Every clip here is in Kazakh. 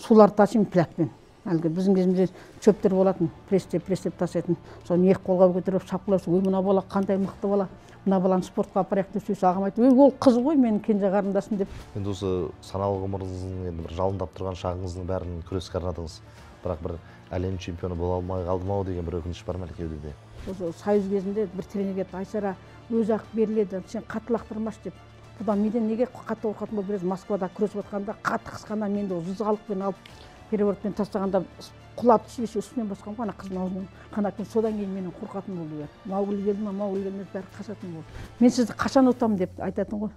суларды тасимын пляппен. Әлгі біздің кезімізде чөптер болатын, престеп тасайтын. Соны екі қолға көтеріп шапқылап, ой, мына бала қандай мықты бала. Мына баланы спортқа апарайық деп сөйтсе ағам айтты, ой, ол қыз ғой, менің кенже қарындасым деп. Енді осы саналы ғұмырыңыздың енді бір жалындап тұрған шағыңыздың бәрін күреске арнадыңыз. Бірақ бір әлем чемпионы бола алмай қалдым ау деген бір өкініш бар ма кеудеде? Осы Союз кезінде бір тренер келіп, Айсара өзі ақ беріледі, сен қатты лақтырмашы деп. Бұдан менен неге қатты қорқатын болып бересің? Москвада күресіп жатқанда қатты қысқанда менде зызғалықпен алып переворотпен тастағанда құлап түсіп үстінен басқан ғана қыздың аузынан қанатпен. Содан кейін менен қорқатын болды бәрі. Маугли келді ма, Маугли келмеді, бәрі қашатын болды. Мен сізді қашан ұтамын деп айтатын ғой.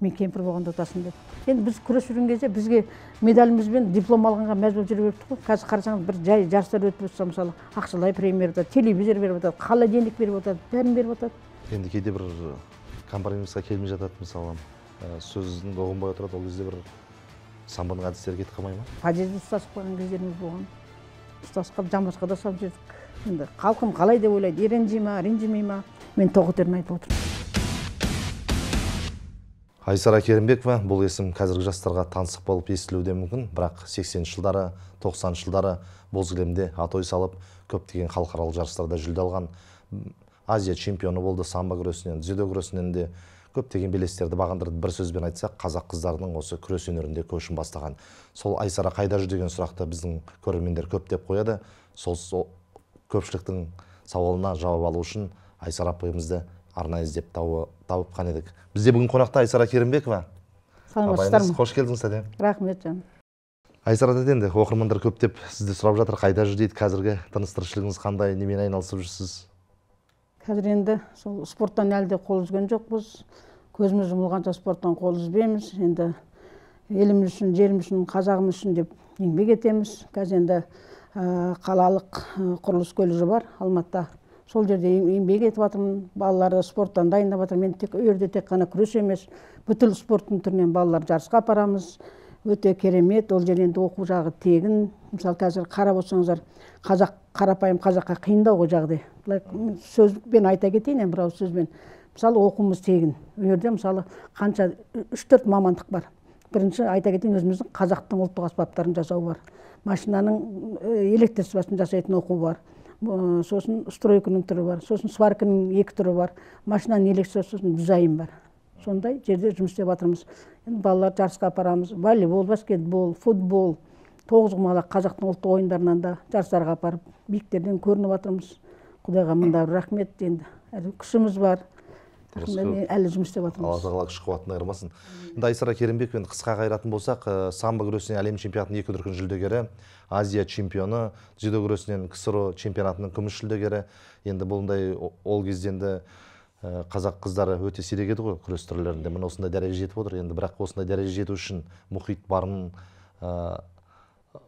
Мен кемпір болғанда ұтасың деп. Енді біз күрес жүрген кезде бізге медалімізбен диплом алғанға мәжбүр жүріп беріпті ғой. Қазір қарасаңыз бір жай жарыстар өтіп жатса, мысалы, ақшалай премия беріп жатады, телевизор беріп жатады, холодильник беріп жатады, бәрін беріп жатады. Енді кейде бір компромиссқа келмей жатады, мысалы, сөзін ұғынбай отырады, ол кезде бір самбоның әдістері кетіп қалмай ма? Подъезде ұстасып қалған кездеріміз болған. Ұстасып қалып жамбасқа да салып жібердік. Енді халқым қалай деп ойлайды, ренжи ма, ренжімей ма? Мен тоқетерін айтып отырмын. Айсара Керімбекова бұл есім қазіргі жастарға таңсық болып естілуде мүмкін, бірақ 80-ші жылдары, 90-ші жылдары боз кілемде атой салып, көптеген халықаралық жарыстарда жүлде алған, Азия чемпионы болды, самбо күресінен, дзюдо күресінен де көптеген белестерді бағындырды. Бір сөзбен айтсақ, қазақ қыздарының осы күрес өнерінде көшін бастаған. Сол Айсара қайда жүр деген сұрақты біздің көрермендер көп деп қояды. Сол көпшіліктің сауалына жауап алу үшін Айсара апайымызды арнайы іздеп тауып қан едік. Бізде бүгін қонақта Айсара Керімбекова. Саламатсыздар ма? Қош келдіңіз тәте. Рахмет жаным. Айсара тәте, енді оқырмандар көптеп сізді сұрап жатыр, қайда жүр дейді, қазіргі тыныс-тіршілігіңіз қандай, немен айналысып жүрсіз? Қазір енді сол спорттан әлі де қол үзген жоқпыз. Көзіміз жұмылғанша спорттан қол үзбейміз. Енді еліміз үшін, жеріміз үшін, қазағымыз үшін деп еңбек етеміз. Қазір енді қалалық құрылыс колледжі бар Алматыда. Сол жерде еңбек етіп жатырмын. Балаларды спорттан дайындап жатырмын. Мен өрде тек қана күрес емес, бүткіл спорттың түрінен балалар жарысқа апарамыз. Өте керемет. Ол жерде енді оқу жағы тегін. Мысалы, қазір қарап отырсаңыздар, қарапайым қазаққа қиындау ғой жағдай. Сөзбен айта кетейін, бір ауыз сөзбен. Мысалы, оқуымыз тегін. Ол жерде мысалы қанша 3-4 мамандық бар. Бірінші айта кетейін, өзіміздің қазақтың ұлттық аспаптарын жасау бар. Машинаның электр сызбасын жасайтын оқу бар. Сосын стройканың түрі бар. Сосын сварканың 2 түрі бар. Машинаның электр сосын дизайн бар. Сондай жерде жұмыс істеп жатырмыз. Енді балалар жарысқа апарамыз. Волейбол, баскетбол, футбол, тоғызқұмалақ қазақтың ұлттық ойындарынан да жарыстарға апарып, биіктерден көрініп жатырмыз. Құдайға мында рахмет. Енді күшіміз бар. Әлі жұмыс істеп жатырмыз. Алла тағала күш қуатын айырмасын. Енді Айсара Керімбекова, қысқа қайратын болсақ, самбо күресінен әлем чемпионатының 2 дүркін жүлдегері, Азия чемпионы, дзюдо күресінен КСР чемпионатының күміс жүлдегері. Енді бұндай ол кезденді қазақ қыздары өте сирек еді ғой күрес түрлерінде. Міне осындай дәреже жетіп отыр. Енді бірақ осындай дәреже жету үшін мұхит барын,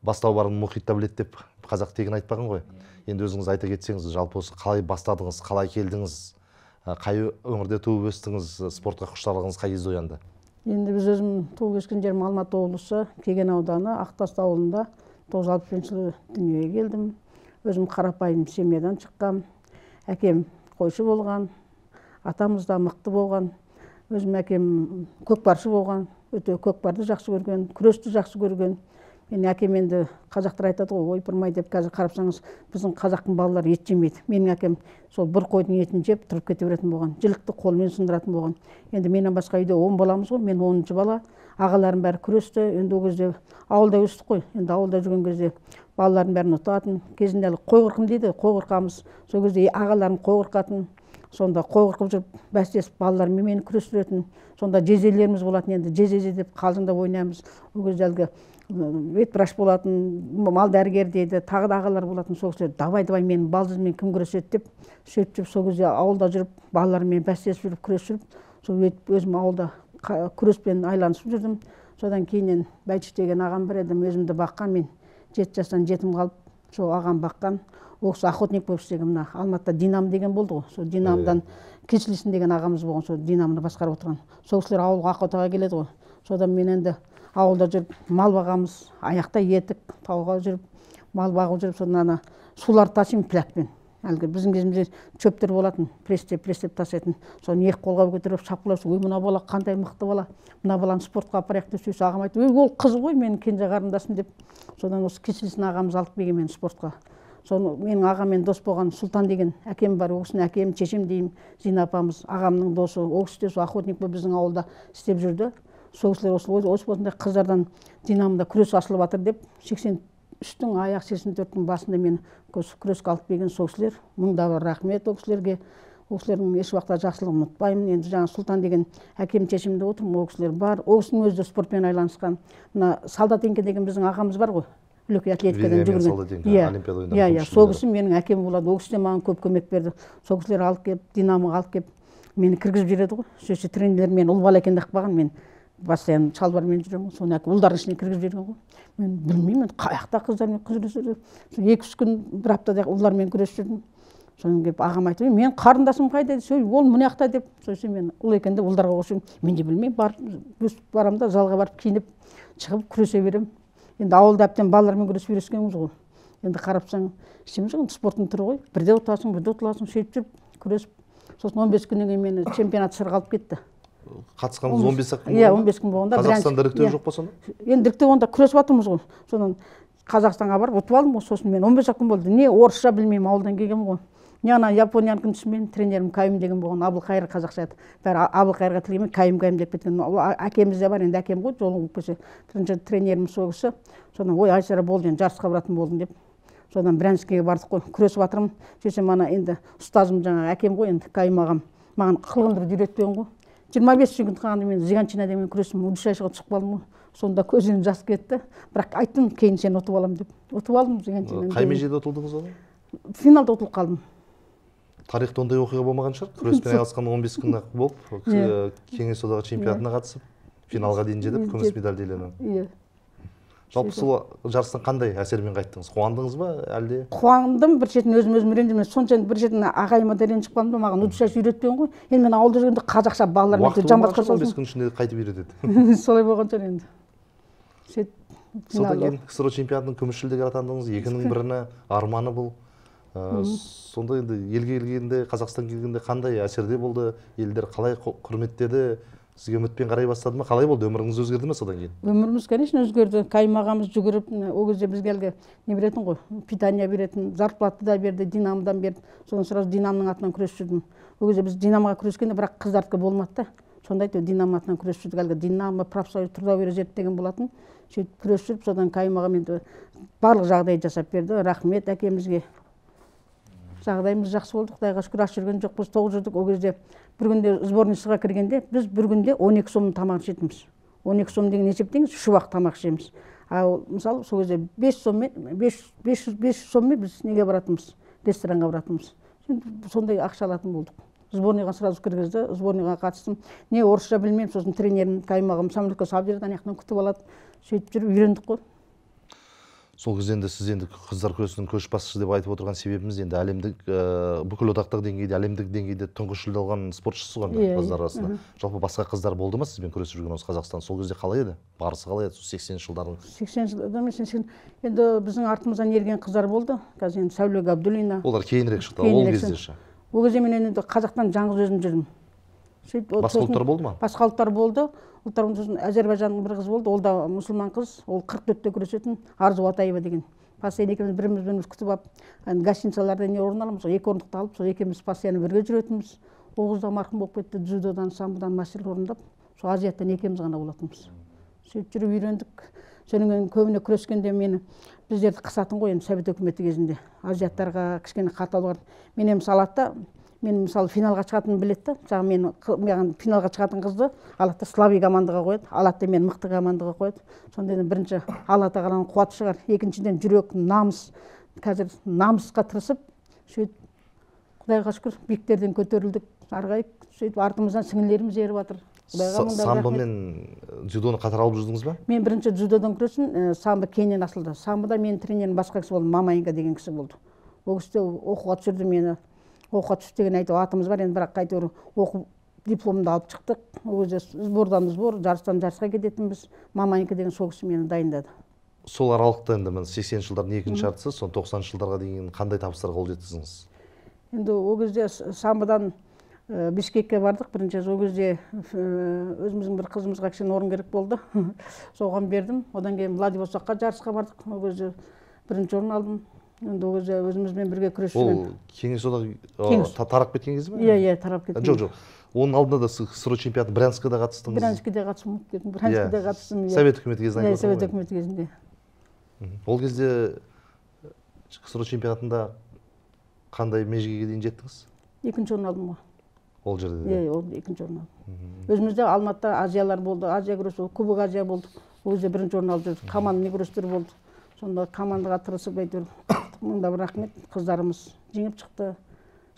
бастау барын мұхитта біледі деп қазақ тегін айтпаған ғой. Енді өзіңіз айта кетсеңіз, жалпы осы қалай бастадыңыз, қалай келдіңіз, қай өңірде туып өстіңіз, спортқа құштарлығыңыз қай кезде оянды? Енді біз өзім туып өскен жерім Алматы облысы, Кеген ауданы, Ақтасты ауылында 960 жылы дүниеге келдім. Өзім қарапайым семьядан шыққам. Әкем қойшы болған, атамыз да мықты болған. Өзім әкем көкпаршы болған, өте көкпарды жақсы көрген, күресті жақсы көрген. Мен әкем енді қазақтар айтады ғой, ойпырмай деп, қазір қарапсаңыз, біздің қазақтың балалары ет жемейді. Менің әкем сол бір қойдың етін жеп тұрып кете беретін болған, жілікті қолмен сындыратын болған. Енді менен басқа үйде 10 баламыз ғой, мен 10-шы бала. Ағаларым бәрі күресті. Енді ол кезде ауылда өстік қой. Енді ауылда жүрген кезде балалардың бәрін ұтатын. Кезінде қой қырқым дейді, қой қырқамыз. Сол кезде ағаларым қой қырқатын. Сонда қой қырқып жүріп, бәстесіп балалармен мені күрестіретін. Сонда жезелеріміз болатын, енді жезе деп қалжыңдап ойнаймыз. Ол кезде әлгі ветврач болатын, мал дәрігер дейді, тағы да ағалар болатын. Сол кезде давай менің балдызыммен кім күреседі деп сөйтіп, сол кезде ауылда жүріп, балалармен бәстесіп жүріп, күрес жүріп, сол өзім ауылда күреспен айланысып жүрдім. Содан кейіннен Бәйчүк деген ағам бар еді, өзімді баққан. Мен 7 жастан жетім қалып, сол ағам баққан. Осы охотник болып істеген, мына Алматыда Динамо деген болды ғой. Сол Динамодан Кечлисин деген ағамыз болған, сол Динамоны басқарып отырған. Сол кісілер ауылға охотаға келеді ғой. Содан мен енді ауылда жүріп мал бағамыз, аяқта етік, тауға жүріп, мал бағып жүріп, содан ана суларды тасимын пляппен. әлгі біздің кезімізде чөптер болатын, престеп тасайтын. Соны екі қолға көтеріп шапқылап, ой, мына бала қандай мықты бала, мына баланы спортқа апарайық деп сөйтсе, ағам айтты, ой, ол қыз ғой, менің кенже қарындасым деп. Содан осы кесесін ағамыз алып келген мені спортқа. Соны менің ағамен дос болған Сұлтан деген әкем бар, ол кісінің әкем, шешем деймін, Зина апамыз, ағамның досы, ол кісі де охотник болып біздің ауылда істеп жүрді. Сол кісілер осындай қыздардан Динамода күрес ашылып жатыр деп 83-тің аяқ 84-тің басында мені күреске алып келген сол кісілер. Мыңда бір рахмет ол кісілерге. Ол кісілердің еш уақытта жақсылығын ұмытпаймын. Енді жаңа Сұлтан деген әкем шешемде отырмын, ол кісілер бар. Ол кісінің өзі де спортпен айланысқан. Мына Солдатенко деген біздің ағамыз бар ғой. Үлкен атлетикадан жүгірген. Иә, сол кісі менің әкем болады. Ол кісі де маған көп көмек берді. Сол кісілер алып келіп, Динамоға алып келіп, мені кіргізіп жібереді ғой. Сөйтсе тренерлер мені ұл бала екен деп қақпаған, мен постоянно шалбармен жүремін. Соны ұлдардың ішіне кіргізіп жіберген ғой. Мен білмеймін, қаяқта қыздармен күресіп, 2-3 күн, бір аптада ұлдармен күресіп жүрдім. Соны келіп ағам айтты, мен қарындасым қайда десе, ол мына жақта деп. Сосын мен ұл екен де ұлдарға қосып, мен де білмеймін, барамын да залға барып киініп шығып күресе беремін. Енді ауылда әбден балалармен күресіп үйренгенбіз ғой. Енді қарапсаң, ішеміз ғой, спорттың түрі ғой. Бірде ұтасың, бірде ұтыласың, сөйтіп жүріп күресіп. Сосын 15 күннен кейін мені чемпионат сырға алып кетті. Қатысқаныңыз 15 күн? Иә, 15 күн болғанда. Қазақстанда іріктеу жоқ па сонда? Енді іріктеу онда күресіп жатырмыз ғой. Содан Қазақстанға барып ұтып алдым ғой. Сосын мен 15 күн болды. Не орысша білмеймін, ауылдан келгенмін ғой. Не ана Японияның түсінбеймін, тренерім Кайым деген болған, Абылқайыр қазақша еді. Бәрі Абылқайырға тілгенмен Кайым деп кеткен. Әкеміз де бар, енді әкем ғой, жолын қуып келсе. Тренерім сол кісі. Содан ой, Айсара болды, енді жарысқа баратын болдым деп. Содан Брянскіге бардық қой, күресіп жатырмын. Сөйтсем ана енді ұстазым жаңағы әкем ғой, енді Кайым ағам маған қылғындырып үйретпеген ғой. 25 секунд қалғанда мен Зиганчина деген күресім удушайшыға түсіп қалдым ғой. Сонда көзінен жас кетті. Бірақ айттым, кейін сені ұтып аламын деп. Ұтып алдым Зиганчинаны. Қай межеде ұтылдыңыз оны? Финалда ұтылып қалдым. Тарихта ондай оқиға болмаған шығар. Күреспен айналысқан 15 күн болып, кеңес одағы чемпионатына қатысып, финалға дейін жетіп, күміс медаль иеленіп. Иә. Жалпы сол жарыстан қандай әсермен қайттыңыз? Қуандыңыз ба әлде? Қуандым, бір шетін өзім ренжімін. Сонша бір шетін ағайыма да ренжіп қалдым, маған удушайшы үйреткен ғой. Енді мен ауылда жүргенде қазақша балалармен жамбасқа салдым. 15 күн ішінде қайтып үйретеді. Солай болған шығар енді. Содан кейін КСРО чемпионатының күміс жүлдегері атандыңыз. 2-ның арманы бұл. Сонда енді елге келгенде, Қазақстан келгенде қандай әсерде болды? Елдер қалай құрметтеді? Сізге үмітпен қарай бастады ма? Қалай болды? Өміріңіз өзгерді ме содан кейін? Өміріміз, конечно, өзгерді. Кайым ағамыз жүгіріп, ол кезде бізге әлгі не беретін ғой, питание беретін, зарплата да берді, Динамодан берді. Содан сразу Динамоның атынан күресіп жүрдім. Ол кезде біз Динамоға күрескенде, бірақ қыздардікі болмады да. Сонда айтты, Динамо атынан күресіп жүрдік. Әлгі Динамо, профсоюз, трудовой резерв деген болатын. Сөйтіп күресіп жүріп, содан Кайым ағам енді барлық жағдай жасап берді. Рахмет әкемізге. Жағдайымыз жақсы болды, Құдайға шүкір, аш жүрген жоқпыз, тоқ жүрдік. Ол кезде бір күнде сборницаға кіргенде, біз бір күнде 12 сомның тамақ ішетінбіз. 12 сом деген есептеңіз, 3 уақыт тамақ ішеміз. Ал мысалы сол кезде 500 соммен біз неге баратынбыз? Ресторанға баратынбыз. Сондай ақша алатын болдық. Сборныйға сразу кіргізді, сборныйға қатыстым. Не орысша білмеймін, сосын тренерім Кайым ағам самолетке салып жіберді, ана жақтан күтіп алады. Сөйтіп жүріп үйрендік қой. Сол кезде енді сіз енді қыздар күресінің көшбасшысы деп айтып отырған себебіміз енді әлемдік бүкіл одақтық деңгейде, әлемдік деңгейде тұңғыш жүлде алған спортшысыз ғой қыздар арасында. Жалпы басқа қыздар болды ма сізбен күресіп жүрген осы Қазақстан? Сол кезде қалай еді? Барысы қалай еді? 80 жылдардың. 80 жылдарда енді біздің артымыздан ерген қыздар болды. Қазір енді Сәуле Габдуллина. Олар кейінірек шықты, ол кезде ше. Ол кезде мен енді қазақтан жалғыз өзім жүрдім. Басқа ұлттар болды ма? Басқа ұлттар болды. Ұлттардың сосын Әзербайжанның бір қыз болды, ол да мұсылман қыз, ол 44-те күресетін, Арзу Атаева деген. Постоянно екеуміз біріміз күтіп алып, гостиницаларда не орын аламыз, 2 орындықты алып, сол екеуміз постоянно бірге жүретінбіз. Оғыз да марқұм болып кетті, дзюдодан, самбодан мастер орындап, сол Азияттан екеуміз ғана болатынбыз. Сөйтіп жүріп үйрендік. Содан көбіне күрескенде мені біздерді қысатын ғой, енді Совет өкіметі кезінде. Азияттарға кішкене қатал бар. Мен салатта мен мысалы финалға шығатынын білетті. Маған финалға шығатын қызды алатта слави командаға қояды, алатта мен мықты командаға қояды. Сонда бірінші алата қаланың қуаты шығар, екіншіден жүрек, намыс. Қазір намысқа тырысып, сөйтіп Құдайға шүкір биіктерден көтерілдік, арғайып, сөйтіп артымыздан сіңілеріміз еріп жатыр. Самбо мен дзюдоны қатар алып жүрдіңіз ба? Мен бірінші дзюдодан күресін, самбо кейіннен асылды. Самбода менің тренерім басқа кісі болды, Мамайынға деген кісі болды. Ол кісі оқуға түсірді мені. Оқуға түсті деген айтып атымыз бар, енді бірақ қайтыр оқу дипломды алып шықтық. Ол кезде сбордан сбор, жарыстан жарысқа кететінбіз. Мамайынқа деген сол кісі мені дайындады. Сол аралықта енді 80 жылдардың екінші жартысы, сон 90 жылдарға дейін қандай табыстарға қол жеткіздіңіз? енді ол кезде самбодан Бишкекке бардық бірінші. Ол кезде өзіміздің бір қызымызға кішкене орын керек болды. Соған бердім. Одан кейін Владивостокқа жарысқа бардық. Ол кезде бірінші орын алдым. Енді ол кезде өзімізбен бірге күресіп жүрген. Ол кеңес одағы тарап кеткен кезде ме? Иә, тарап кеткен. Жоқ. Оның алдында да СССР чемпионаты Брянскіде қатыстыңыз. Брянскіде қатыстым. Брянскіде қатыстым. Совет үкіметі кезінде айтып Совет үкіметі кезінде. Ол кезде СССР чемпионатында қандай межеге дейін жеттіңіз? Екінші орын алдым ғой. Ол жерде де? Ол екінші орын алдым. Өзімізде Алматыда Азиялар болды, Азия күресі болды, Кубок Азия болды. Ол кезде бірінші орын алып жүрдік. Командный күрестер болды. Сонда командаға тырысып әйтеуір мыңда бір рахмет, қыздарымыз жеңіп шықты.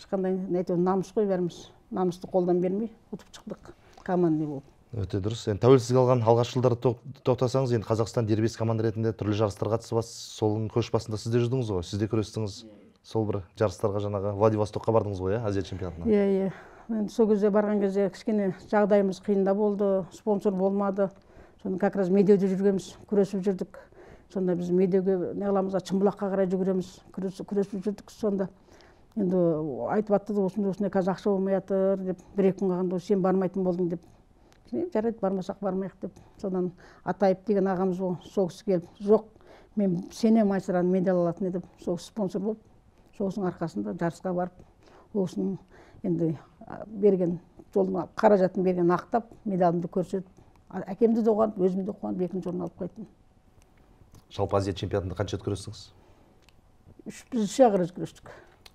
Ешқандай әйтеуір намыс қой бәріміз. Намысты қолдан бермей ұтып шықтық. Командный болып. Өте дұрыс. Енді тәуелсіздік алған алғаш жылдары тоқтасаңыз, енді Қазақстан дербес команда ретінде түрлі жарыстарға қатысып, соның көш басында сіз де жүрдіңіз ғой, сіз де күрестіңіз. Сол бір жарыстарға жаңағы Владивостокқа бардыңыз ғой, Азия чемпионатына. Иә. Енді сол кезде барған кезде кішкене жағдайымыз қиында болды, спонсор болмады. Соны как раз медеуде жүргенбіз, күресіп жүрдік. Сонда біз медеуге не қыламыз, Шымбұлаққа қарай жүгіреміз, күресіп жүрдік. Сонда енді айтып жатты да, осындай қазір ақша болмай жатыр деп, бір-екі күн қалғанда сен бармайтын болдың деп. Жарайды, бармасақ бармайық деп. Содан Атайып деген ағамыз ол, сол кісі келіп, жоқ, мен сенем Айсараның медаль алатын деп, сол спонсор болып, соғысының арқасында жарысқа барып, осының енді берген, жолына қаражатын берген ақтап, медалымды көрсетіп, әкемді де қуанып, өзімді де қуанып, екінші орын алып қайттым. Жалпы Азия чемпионатында қанша рет күрестіңіз? Біз 3 рет күрестік.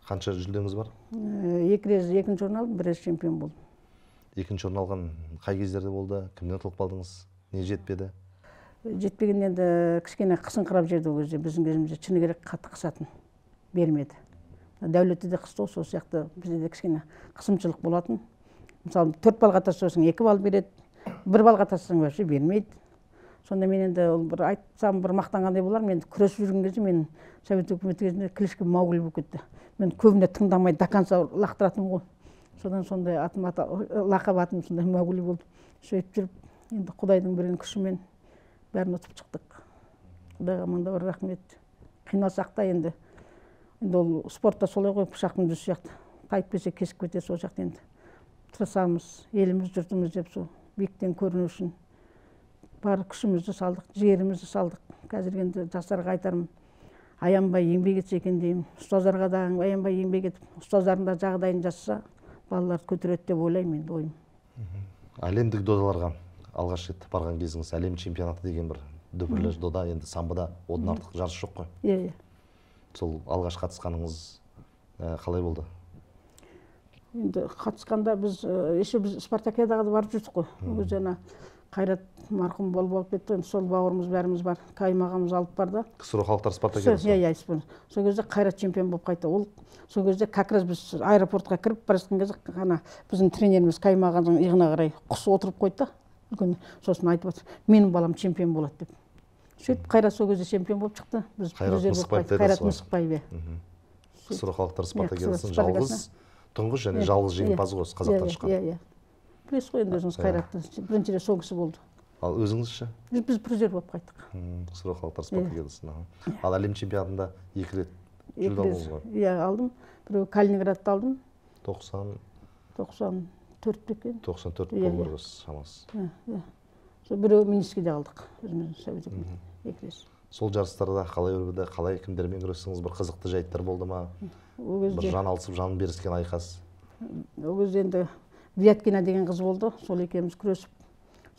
Қанша жүлдеңіз бар? 2 рет екінші орын алдым, 1 рет чемпион болдым. Екінші орын алған қай кездерде болды? Кімнен ұтылып қалдыңыз? Не жетпеді? Жетпеген енді кішкене қысыңқырап жерді ол кезде. Біздің кезімізде шыны керек қатты қысатын. Бермеді. Дәулетті де қысты, сол сияқты бізде де кішкене қысымшылық болатын. Мысалы 4 балға тастасаң 2 балл береді, 1 балға тастасаң вообще бермейді. Сонда мен енді бір айтсам бір мақтанғандай болар, мен күресіп жүрген кезде мен Совет үкіметі кезінде Кличко Маугли болып кетті. Мен көбіне тыңдамай до конца лақтыратынмын ғой. Содан сондай лақап атым сондай Маугли болды. Сөйтіп жүріп, енді Құдайдың берген күшімен бәрін ұтып шықтық. Құдайға мыңда бір рахмет. Қиналсақ та енді ол спортта солай ғой, пышақтың жүзі сияқты. Тайып келсе кесіп кетеді, сол сияқты енді. Тырысамыз, еліміз, жұртымыз деп сол биіктен көріну үшін бар күшімізді салдық, жігерімізді салдық. Қазір енді жастарға айтарым, аянбай еңбек етсе екен деймін. Ұстаздарға да аянбай еңбек етіп, ұстаздардың да жағдайын жасаса, балаларды көтереді деп ойлаймын енді ойым. Әлемдік додаларға алғаш рет барған кезіңіз, әлем чемпионаты деген бір дүбірлі дода, енді самбода одан артық жарыс жоқ қой. Иә. Сол алғаш қатысқаныңыз қалай болды? Енді қатысқанда біз Спартакиадаға да барып жүрдік қой. Ол кезде Қайрат марқұм болып кетті, сол бауырымыз бәріміз бар, Кайым ағамыз алып барды. КСР халықтар спартакиадасы. Иә. Сол кезде Қайрат чемпион болып қайтты. Ол сол кезде как раз біз аэропортқа кіріп бара жатқан кезде ғана біздің тренеріміз Кайым ағамыздың иығына қарай құс отырып қойды да. Үлкен сосын айтып отыр, менің балам чемпион болады деп. Сөйтіп Қайрат сол кезде чемпион болып шықты. Біз Қайрат Мысықбаев. КСР халықтар спартакиадасының жалғыз, тұңғыш және жалғыз жеңімпазы ғой, қазақтан шыққан. Иә. Білесіз ғой енді өзіңіз Қайратты. Бірінші рет сол кісі болды. Ал өзіңіз ше? Біз призер болып қайттық. КСР халықтар спартакиадасына. Ал әлем чемпионатында 2 рет жүлде алдыңыз ғой? Иә, алдым. Біреу Калининградты алдым. 94 екен. 94 болу керек шамасы. Иә. Сол біреу Минскіде алдық. Өзіміздің Совет үкіметі. 2 рет. Сол жарыстарда қалай кімдермен күрестіңіз? Бір қызықты жайттар болды ма? Бір жан алысып, жан беріскен айқас? Ол кезде енді Вяткина деген қыз болды. Сол екеуміз күресіп,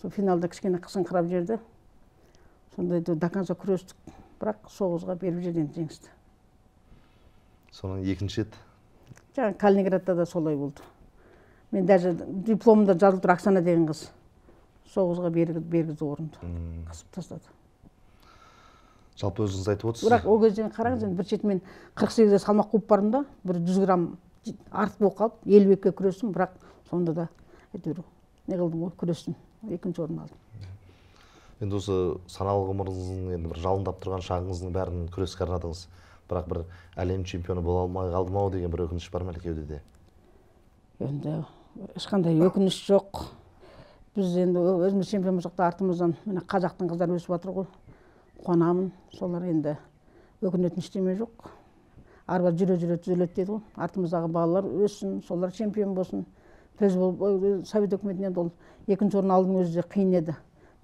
сол финалда кішкене қысыңқырап жерді. Сонда до конца күрестік. Бірақ соғызға беріп жерден жеңісті. Соның екінші рет? Жаңа Калининградта да солай болды. Мен даже дипломымда жазылып тұр Оксана деген қыз. Соғызға бергізді орынды. Қысып тастады. Жалпы өзіңіз айтып отырсыз. Бірақ ол кезде қараңыз, бір шетімен 48-де салмақ қуып бардым да, бір 100 грамм артық болып қалып, 52-ке күрестім, бірақ сонда да әйтеуір не қылдым ғой, күрестім, 2-ші орын алдым. Енді осы саналы ғұмырыңыздың енді бір жалындап тұрған шағыңыздың бәрін күреске арнадыңыз. Бірақ бір әлем чемпионы бола алмай қалдым ау деген бір өкініш бар ма кеудеде? Енді ешқандай өкініш жоқ. Біз енді өзіміз чемпион болсақ та артымыздан міне қазақтың қыздары өсіп жатыр ғой. Қуанамын. Солар енді өкінетін ештеме жоқ. арба жүре түзеледі дейді ғой. Артымыздағы балалар өссін, солар чемпион болсын. Совет өкіметінен ол 2-ші орын алдың өзі де қиын еді.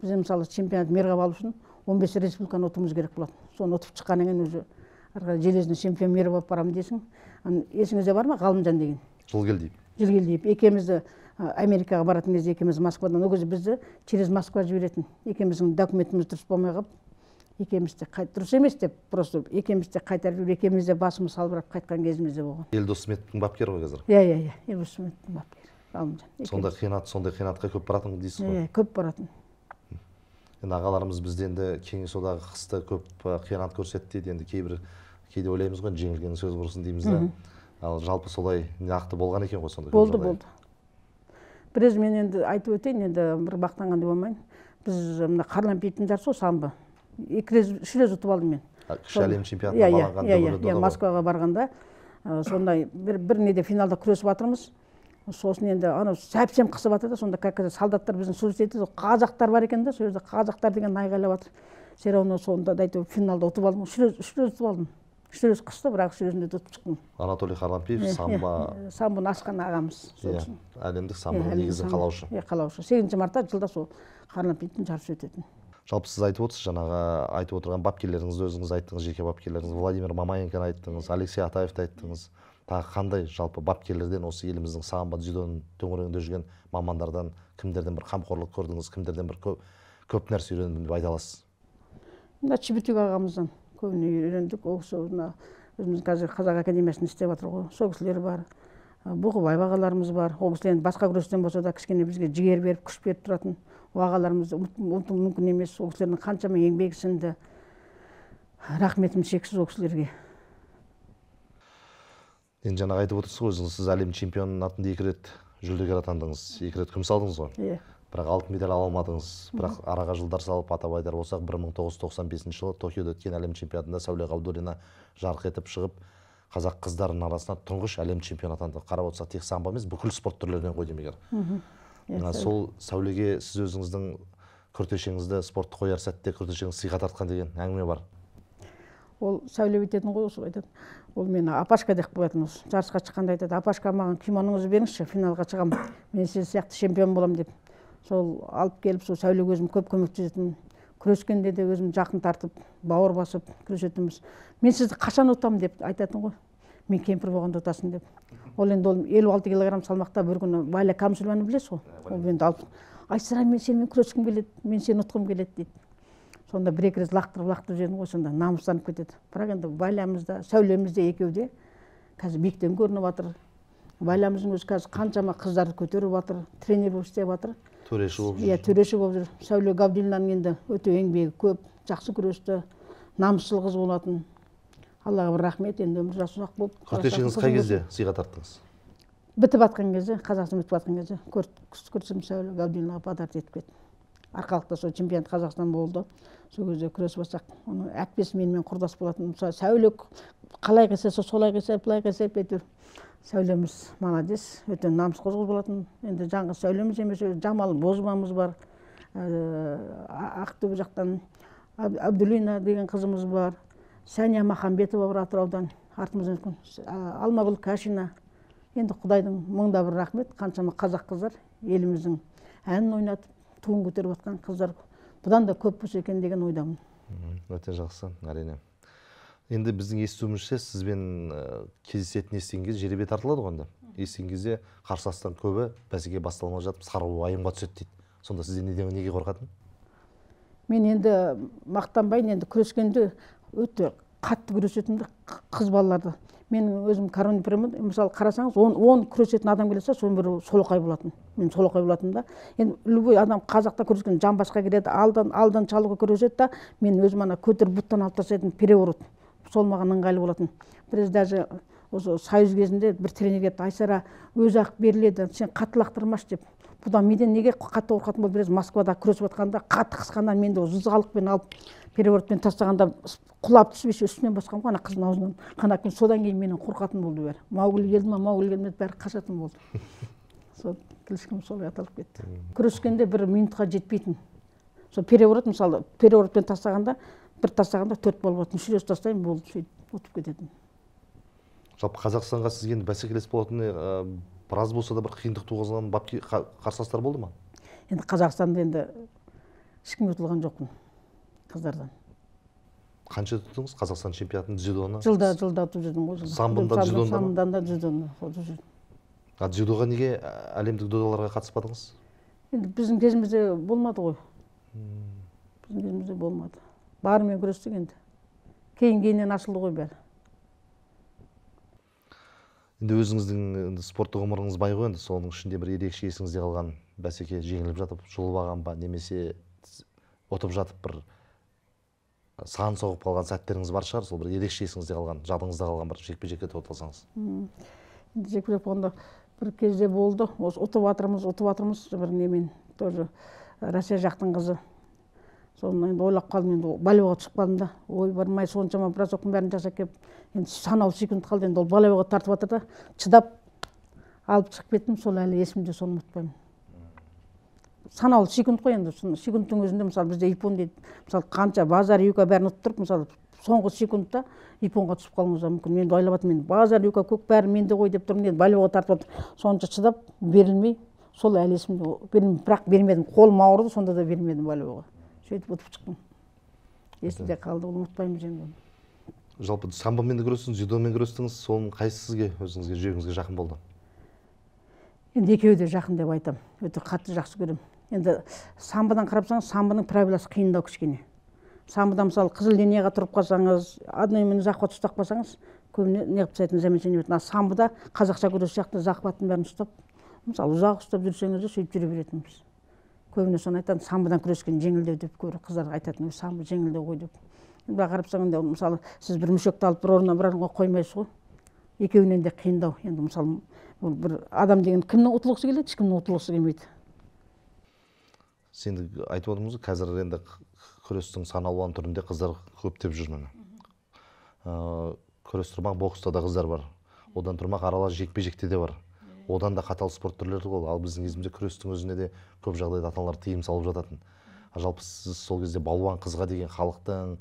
Біз мысалы чемпионат мерғап алу үшін 15 республиканы ұтуымыз керек болады. Соны ұтып шыққаннан кейін өзі железный чемпион мер болып барамын дейсің. Есіңізде бар ма Ғалымжан деген? Жылгелдиев. Екеумізді Америкаға баратын кезде екеуміз Москвадан, ол кезде бізді через Москва жіберетін. Екеуміздің документіміз дұрыс болмай қалып, екеуміз де дұрыс емес деп, просто екеуміз де қайтарып жүріп, екеуміз де басымыз салбырап қайтқан кезіміз де болған. Елдос Сметовтің бапкері ғой қазір? Иә, Елдос Сметовтің бапкері. Ғалымжан. Сондай қиянатқа көп баратын дейсіз ғой? Иә, көп баратын. Енді ағаларымыз бізде енді Кеңес одағы қысты көп қиянат көрсетті дейді. Енді кейде ойлаймыз ғой, жеңілгеннің сөз құрысын дейміз да. Ал жалпы солай нақты болған екен ғой сонда? Болды. Біраз мен енді айтып өтейін, енді бір мақтанғандай болмайын. Біз мына Харлампиевтің жарысы ғой, самбо. 3 рет ұтып алдым мен. Кіші әлем чемпионатына баланған. Иә, Москваға барғанда сондай бір неде финалда күресіп жатырмыз. Сосын енді анау сәпсем қысып жатыр да, сонда как солдаттар біздің сөйлеседі, қазақтар бар екен да, сол жерде қазақтар деген айғайлап жатыр. Все равно сонда әйтеуір финалда ұтып алдым. 3 рет ұтып алдым. 3 рет қысты, бірақ 3 ретінде де ұтып шықтым. Анатолий Харлампиев самбоны ашқан ағамыз. Әлемдік самбоның негізін қалаушы. Қалаушы. 8 мартта жылда сол Харлампиевтің жарысы өтетін. Жалпы сіз айтып отырсыз, жаңағы айтып отырған бапкерлеріңізді өзіңіз айттыңыз, жеке бапкерлеріңіз, Владимир Мамаенконы айттыңыз, Алексей Атаевты айттыңыз. Тағы қандай жалпы бапкерлерден, осы еліміздің самбо, дзюдоның төңірегінде жүрген мамандардан кімдерден бір қамқорлық көрдіңіз, кімдерден бір көп нәрсе үйрендім деп айта аласыз? Чебетюк ағамыздан көбіне үйрендік. Ол кісі өзіміз қазір Қазақ академиясында істеп жатыр ғой. Сол кісілер бар. Бұғыбаев ағаларымыз бар. Ол кісілер басқа күрестен болса да кішкене бізге жігер беріп, күш беріп тұратын. Ол ағаларымызды ұмыту мүмкін емес. Ол кісілердің қаншама еңбегі сіңді. Рахметім шексіз ол кісілерге. Енді жаңағы айтып отырсыз ғой, өзіңіз сіз әлем чемпионатында 2 рет жүлдегер атандыңыз, 2 рет күміс алдыңыз ғой. Иә. Бірақ алтын медаль ала алмадыңыз. Бірақ араға жылдар салып атап айтар болсақ, 1995 жылы Токиода өткен әлем чемпионатында Сәуле Ғабдуллина жарық етіп шығып, қазақ қыздарының арасында тұңғыш әлем чемпионы атанды. Қарап отырсақ, тек самбо емес, бүкіл спорт түрлерінен ғой демекер. Сол Сәулеге сіз өзіңіздің күртешеңізді, спортты қояр сәтте күртешеңізді сыйға тартқан деген әңгіме бар. Ол Сәуле бүйтетін ғой, осы айтады. Ол мені Апашка деп қоятын осы. Жарысқа шыққанда айтады, Апашка маған кимоноңызды беріңізші, финалға шығамын. Мен сіз сияқты чемпион боламын деп. Сол алып келіп, сол Сәулеге өзім көп көмектесетін. Күрескенде де өзім жақын тартып, бауыр басып күресетінбіз. Мен сізді қашан ұтамын деп айтатын ғой. Мен кемпір болғанда ұтасың деп. Ол енді 56 килограмм салмақта бір күні Валя Камсулваны білесіз ғой. Ол енді алып, Айсара, мен сенімен күрескім келеді, мен сені ұтқым келеді дейді. Сонда 1-2 рет лақтырып жедім ғой, сонда намыстанып кетеді. Бірақ енді Валямызда, Сәулемізде екеуде қазір биіктен көрініп жатыр. Валямыздың өзі қазір қаншама қыздарды көтеріп жатыр, тренер болып істеп жатыр. Төреші болып жүр. Иә, төреші болып жүр. Сәуле Ғабдуллинаның енді өте еңбегі көп, жақсы күресті, намысшыл қыз болатын. Аллаға бір рахмет, енді өмір жасы ұзақ болып. Күртешіңіз қай кезде сыйға тарттыңыз? Бітіп жатқан кезде, Қазақстан бітіп жатқан кезде күресім Сәуле Ғабдуллинаға подарок етіп кетті. Арқалықта сол чемпионат Қазақстан болды. Сол кезде күресіп жатсақ, оның әпкесі менімен құрдас болатын. Сәуле қалай қиса, солай қиса, былай қиса әйтеуір. Сәулеміз молодец, өте намысқор қыз болатын. Енді жаңғы Сәулеміз емес, Жамал Бозбамыз бар. Ақтөбе жақтан Абдулина деген қызымыз бар. Сәния Махамбетова бар Атыраудан. Артымыздан өткен Алмагүл Кашина. Енді Құдайдың мыңда бір рахмет, қаншама қазақ қыздар еліміздің әнін ойнатып, туын көтеріп жатқан қыздар бұдан да көп болса екен деген ойдамын. Өте жақсы, әрине. Енді біздің естуімізше сізбен кездесетін естіген кезде жеребе тартылады ғой онда. Естіген кезде қарсыластан көбі бәсеке басталмай жатып, сарылып уайымға түседі дейді. Сонда сізден неге қорқатын? Мен енді мақтанбайын, енді күрескенде өте қатты күресетінді қыз балаларды. Мен өзім коронный пирамид, мысалы қарасаңыз, 10 күресетін адам келесе, соның бірі солоқай болатын. Мен солоқай болатым да. Енді любой адам қазақта күрескен жамбасқа кіреді, алдан чалуға күреседі да, мен өзім ана көтер бұттан алып тастайтын переворот. Сол маған ыңғайлы болатын. Біраз даже осы союз кезінде бір тренер келді, Айсара, өзі ақ беріледі, сен қатты лақтырмаш деп. Бұдан менен неге қатты қорқатын болды, біраз Москвада күресіп жатқанда қатты қысқаннан менде зызғалықпен алып переворотпен тастағанда құлап түспесе үстінен басқан ғой ана қыздың аузынан. Қанақпен содан кейін менен қорқатын болды бәрі. Маугли келді ма, Маугли келмеді, бәрі қашатын болды. Сол кілішкім солай аталып кетті. Күрескенде бір минутқа жетпейтін. Сол переворот, мысалы, переворотпен тастағанда, бір тастағанда 4 болып отыратын. 3 рет тастаймын, болды, сөйтіп ұтып кететін. Жалпы Қазақстанға сізге енді бәсекелес болатын біраз болса да бір қиындық туғызған қарсыластар болды ма? Енді Қазақстанда енді ешкім ұтылған жоқпын қыздардан. Қанша ұттыңыз Қазақстан чемпионатын дзюдоны? Жылда ұтып жүрдім ғой. Самбодан дзюдоны? Самбодан да дзюдоны ұтып жүрдім. Дзюдоға неге әлемдік додаларға қатыспадыңыз? Енді біздің кезімізде болмады ғой. Біздің кезімізде болмады. Барымен күрестік енді. Кейіннен ашылды ғой бәрі. Енді өзіңіздің спорттық ғұмырыңыз бай ғой, енді соның ішінде бір ерекше есіңізде қалған бәсеке жеңіліп жатып жұлып ба, немесе ұтып жатып бір сан соғып қалған сәттеріңіз бар шығар, сол бір ерекше есіңізде қалған, жадыңызда қалған бір жекпе-жекке тоқталсаңыз. Енді жекпе-жек болғанда бір кезде болды, осы ұтып жатырмыз бір немен, тоже Россия жақтың қызы. Соны енді ойлап қалдым, енді балиоға түсіп қалдым да. Ой, бармай соншама бразоктың бәрін жасап келіп, енді санаулы секунд қалды, енді ол балиоға тартып жатыр да, чыдап алып шығып кеттім, сол әлі есімде, соны ұмытпаймын. Санаулы секунд қой енді, секундтың өзінде мысалы бізде ипон дейді. Мысалы қанша базар юка бәрін ұтып тұрып, мысалы соңғы секундта ипонға түсіп қалуыңыз мүмкін. Мен де ойлап жатырмын, базар юка көк бәрі менде ғой деп тұрмын, енді балиоға тартып жатыр. Сонша чыдап берілмей, сол әлі есімде, бірақ бермедім, қолым ауырды, сонда да бермедім балиоға. Сөйтіп ұтып шықтым. Есімде қалды, оны ұмытпаймыз енді. Жалпы самбомен де күрестіңіз, дзюдомен күрестіңіз, соның қайсысы сізге, өзіңізге, жүрегіңізге жақын болды? Енді екеуі де жақын деп айтамын. Өте қатты жақсы көремін. Енді самбодан қарапсаңыз, самбоның правиласы қиындау кішкене. Самбода мысалы қызыл линияға тұрып қалсаңыз, одноименный захват ұстап қалсаңыз, көбіне неғып тастайтын замечание беретін. Самбода қазақша күрес сияқты захваттың бәрін ұстап, мысалы ұзақ ұстап жүрсеңіз де сөйтіп жүре беретінбіз. Көбіне соны айтады, самбодан күрескен жеңілдеу деп көрі қыздарға айтатын, самбо жеңілдеу ғой деп. Бірақ қарапсаңыз, мысалы сіз бір мүшекті алып бір орнына бір орынға қоймайсыз ғой. Екеуінен де қиындау. Енді мысалы бір адам деген кімнің ұтылғысы келеді, ешкімнің ұтылғысы келмейді. Сен айтып отырмыз, қазір енді күрестің сан алуан түрінде қыздар көптеп жүр міне. Күрес тұрмақ бокста да қыздар бар. Одан тұрмақ аралас жекпе-жекте де бар. Одан да қатал спорт түрлері ғой. Ал біздің кезімізде күрестің өзіне де көп жағдайда ата-аналар тыйым салып жататын. Жалпы сіз сол кезде балуан қызға деген халықтың,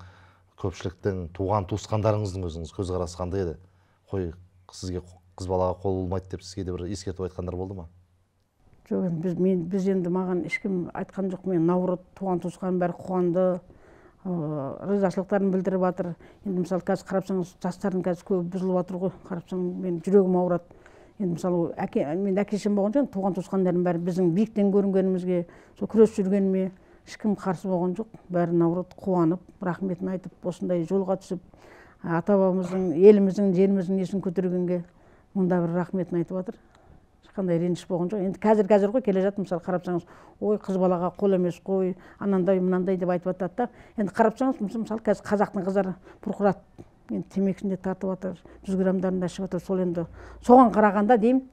көпшіліктің, туған туысқандарыңыздың өзіңіз көзқарасы қандай еді? Қой, сізге қыз балаға қол болмайды деп сізге де бір ескертіп айтқандар болды ма? Жоқ, біз енді маған ешкім айтқан жоқ. Мен наурыз туған туысқаным бәрі қуанды, ризашылықтарын білдіріп жатыр. Енді мысалы қазір қарапсаңыз, жастардың қазір көбі бұзылып жатыр ғой. Қарапсаңыз, мен жүрегім ауырады. Енді мысалы мен әке-шешем болған жоқ, туған туысқандардың бәрі біздің биіктен көрінгенімізге, сол күрес жүргеніме ешкім қарсы болған жоқ. Бәрі наурыз қуанып, рахметін айтып, осындай жолға түсіп, ата-бабамыздың, еліміздің, жеріміздің несін көтергенге мұнда бір рахметін айтып жатыр. Ешқандай реніш болған жоқ. Енді қазір ғой келе жатыр, мысалы қарапсаңыз, ой, қыз балаға қол емес қой, анандай мынандай деп айтып жатады да. Енді қарапсаңыз, мысалы қазір қазақтың қыздары бұрқырат, енді темекісін де тартып жатыр, 100 грамдарын да ішіп жатыр. Сол енді соған қарағанда деймін,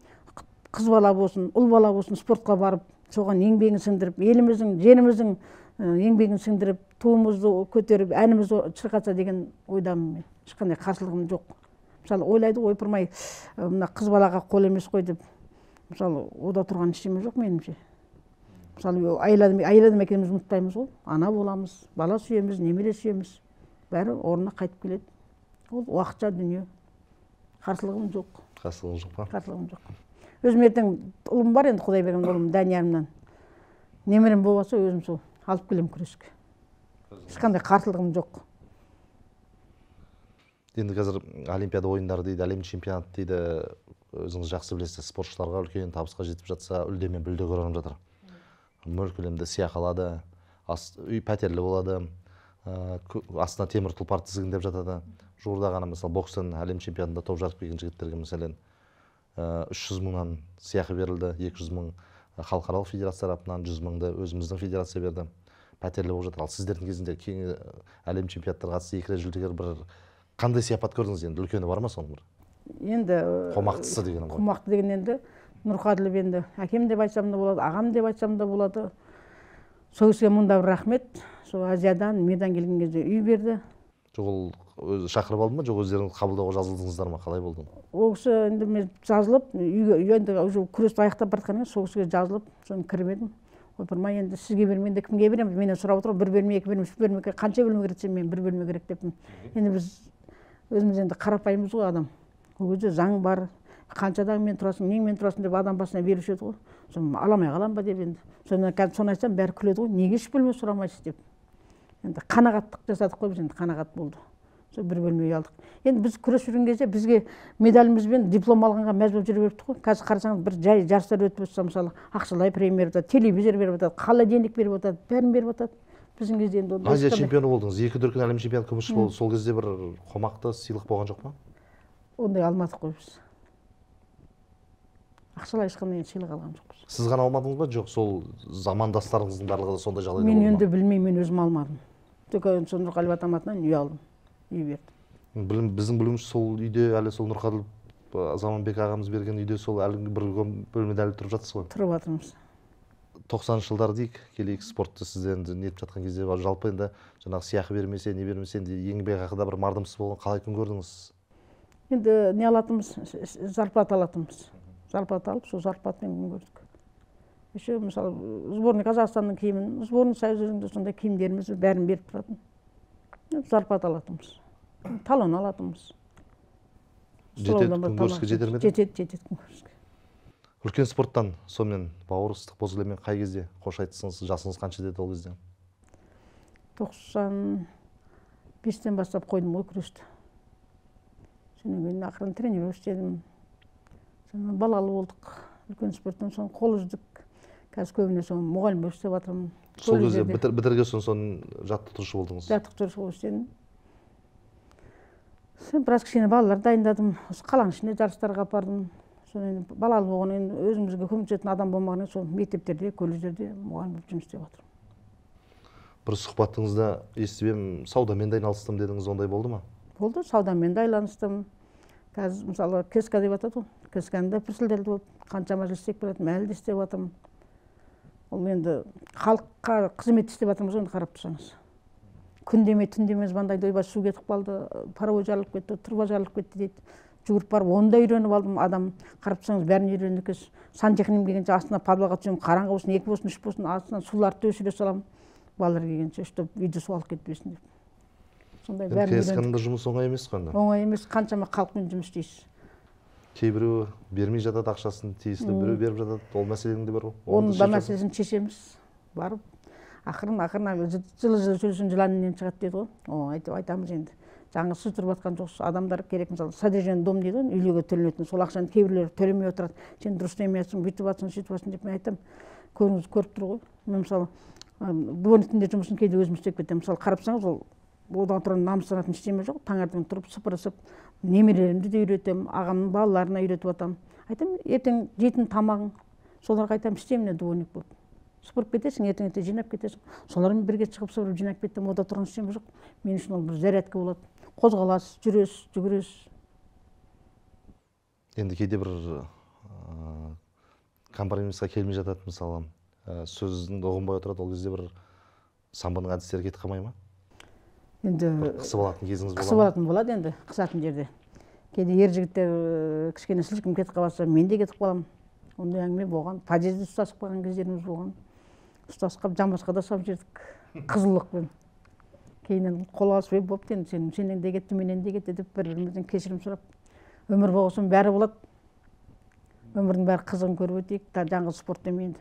қыз бала болсын, ұл бала болсын, спортқа барып, соған еңбегін сіңдіріп, еліміздің, жеріміздің еңбегін сіңдіріп, туымызды көтеріп, әнімізді шырқатса деген ойдамын мен. Ешқандай қарсылығым жоқ. Мысалы ойлайды, ойпырмай, мына қыз балаға қол емес қой деп. Мысалы ода тұрған ештеме жоқ меніңше. Мысалы айладым екеніміз ұмытпаймыз ғой. Ана боламыз, бала сүйеміз, немере сүйеміз. Бәрі орнына қайтып келеді. Ол уақытша дүние. Қарсылығым жоқ. Қарсылығым жоқ па? Қарсылығым жоқ. Өзім ертең ұлым бар енді, Құдай берген ұлым Даниярымнан. Немерем болса өзім сол алып келем күреске. Ешқандай қарсылығым жоқ. Енді қазір Олимпиада ойындары дейді, әлем чемпионаты дейді, өзіңіз жақсы білесіз, спортшыларға үлкен табысқа жетіп жатса, үлдемен бүлде көрініп жатыр. Мөл көлемде сыйақы алады, үй пәтерлі болады, астына темір тұлпар тізгіндеп жатады. Жуырда ғана мысалы бокстан әлем чемпионатында топ жарып келген жігіттерге мәселен 300 мыңнан сыйақы берілді, 200 мың халықаралық федерация тарапынан, 100 мыңды өзіміздің федерация берді. Пәтерлі болып жатыр. Ал сіздердің кезінде әлем чемпионаттарға қатысты 2 рет жүлдегер бір қандай сияпат көрдіңіз енді? Үлкені бар ма соның бір? Енді қомақтысы деген ғой. Қомақты деген енді Нұрқаділов енді әкем деп айтсам да болады, ағам деп айтсам да болады. Сол кісіге мұнда бір рахмет. Сол Азиядан медан келген кезде үй берді. Жоқ, ол өзі шақырып алды ма, жоқ өздеріңіз қабылдауға жазылдыңыздар ма, қалай болды? Ол кісі енді мен жазылып, үйге енді уже күресті аяқтап бара жатқаннан сол кісіге жазылып, соны кіріп едім. Ойпырмай енді сізге бермеймін де кімге береміз? Менен сұрап отыр, 1 бөлме, 2 бөлме, 3 бөлме, қанша бөлме керек десем, мен 1 бөлме керек деппін. Енді біз өзіміз енді қарапайымбыз ғой адам. ол кезде заң бар, қаншадан мен тұрасың, неңмен тұрасың деп адам басына беруші еді ғой. Соны аламай қалам ба деп енді. Соны айтсам бәрі күледі ғой, неге үш бөлме сұрамайсыз деп. Енді қанағаттық жасадық қой біз, енді қанағат болды. Сол бір бөлме үй алдық. Енді біз күрес жүрген кезде бізге медалімізбен диплом алғанға мәжбүр жүре бердік қой. Қазір қарасаңыз бір жай жарыстар өтіп жатса, мысалы, ақшалай премия беріп жатады, телевизор беріп жатады, холодильник беріп жатады, бәрін беріп жатады. Біздің кезде енді Азия чемпионы болдыңыз, 2 дүркін әлем чемпионы күмісші болды. Сол кезде бір қомақты сыйлық болған жоқ па? Ондай алмадық қой біз. Ақшалай ешқандай сыйлық алған жоқпыз. Сіз ғана алмадыңыз ба? Жоқ, сол замандастарыңыздың барлығы да сондай жағдайда болды ма? Мен енді білмеймін, мен өзім алмадым. Тек сол Нұрқалиев атаматынан үй алдым. Үй бердім. Біздің білуімізше сол үйде әлі сол Нұрқалиев Заманбек ағамыз берген үйде сол әлі бір бөлмеде әлі тұрып жатсыз ғой? Тұрып жатырмыз. 90 жылдар дейік, келейік, спортты сізден нетіп жатқан кезде жалпы енді жаңағы сыйақы бермесе, не бермесе, енді еңбекақыда бір мардымсыз болған, қалай күн көрдіңіз? Енді не алатынбыз, зарплата алатынбыз. Зарплата алып, сол зарплатамен күн көрдік. Еще мысалы сборный Қазақстанның киімін, сборный Союзында сондай киімдеріміз бәрін беріп тұратын. Зарплата алатынбыз. Талон алатынбыз. Жетеді күнкөріске жетер ме? Жетеді күнкөріске. Үлкен спорттан сонымен бауыр ыстық боз кілеммен қай кезде қош айтсыңыз? Жасыңыз қанша деді ол кезде? 95-тен бастап қойдым ғой күресті. Содан кейін ақырын тренировка істедім. Сонан балалы болдық. Үлкен спорттан соң қол үздік. Қазір көбіне соны мұғалім болып істеп жатырмын. Сол кезде бітірген соң жаттықтырушы болдыңыз? Жаттықтырушы болып істедім. Біраз кішкене балалар дайындадым. Осы қаланың ішінде жарыстарға апардым. Соны балалы болған, енді өзімізге көмектесетін адам болмағаннан сол мектептерде, колледждерде мұғалім болып жұмыс істеп жатырмын. Бір сұхбатыңызда естіп едім, саудамен де айналыстым дедіңіз, ондай болды ма? Болды, саудамен де айналыстым. Қазір мысалы кеска деп атады ғой. Кесканы да пірсілдерді болып, қаншама жыл істеп келатырмын, әлі де істеп жатырмын. Ол енді халыққа қызмет істеп жатырмыз ғой, қарап тұрсаңыз. Күн демей, түн демей звондайды, ойбай су кетіп қалды, паровой жарылып кетті, труба жарылып кетті дейді. Жүгіріп барып, оны да үйреніп алдым. Адам қарап тұрсаңыз бәрін үйреніп екенсіз. Сантехник келгенше астына подвалға түсемін, қараңғы болсын, 2 болсын, 3 болсын, астынан суларды өшіре саламын. Балалар келгенше үстіп үйде су алып кетпесін деп. Сондай бәрін үйрендік. Кесканында жұмыс оңай емес қой енді? Оңай емес, қаншама халықпен жұмыс істейсіз. Кейбіреуі бермей жатады ақшасын, тиесілі біреу беріп жатады. Ол мәселенің де бар ғой. Оның да мәселесін шешеміз. Барып, ақырын жылы жүрсін жыланынан шығады дейді ғой. Айтамыз енді. Жаңа сіз тұрып жатқан жоқсыз, адамдар керек, мысалы, содержание дом дейді ғой, үйлерге төленетін, сол ақшаны кейбіреулер төлемей отырады. Сен дұрыс істемейсің, бүйтіп жатсың, сөйтіп жатсың деп мен айтамын. Көріңіз көріп тұр ғой. Мен мысалы, дворниктің жұмысын кейде өзім істеп кетемін. Мысалы, қарапсаңыз, ол одан тұрған намыстанатын ештеме жоқ. Таңертең тұрып сыпырысып, немерелерімді де үйретемін, ағамның балаларына үйретіп жатамын. Айтамын, ертең жейтін тамағың, соларға айтамын, істеймін дворник болып. Сыпырып кетесің, ертең жинап кетесің. Солармен бірге шығып сыпырып жинап кеттім, ода тұрған ештеме жоқ. Мен үшін ол бір зарядка болады. Қозғаласыз, жүресіз, жүгіресіз. Енді кейде бір компромиссқа келмей жатады, мысалы, сөзін ұғынбай отырады, ол кезде бір самбоның әдістері кетіп қалмай ма? Енді қысып алатын кезіңіз болады ма? Қысып алатын болады енді, қысатын жерде. Кейде ер жігіттер кішкене сілкім кетіп қалса, мен де кетіп қаламын. Ондай әңгіме болған. Подъезде ұстасып қалған кездеріміз болған. Ұстасып қалып жамбасқа да салып жібердік, қызыллықпен. Кейіннен қол алысып бопты енді, сенен де кетті, менен де кетті деп бір-бірімізден кешірім сұрап. Өмір болғасын бәрі болады. Өмірдің бәрі қызығын көріп өтейік. Жаңғы спорт демейді.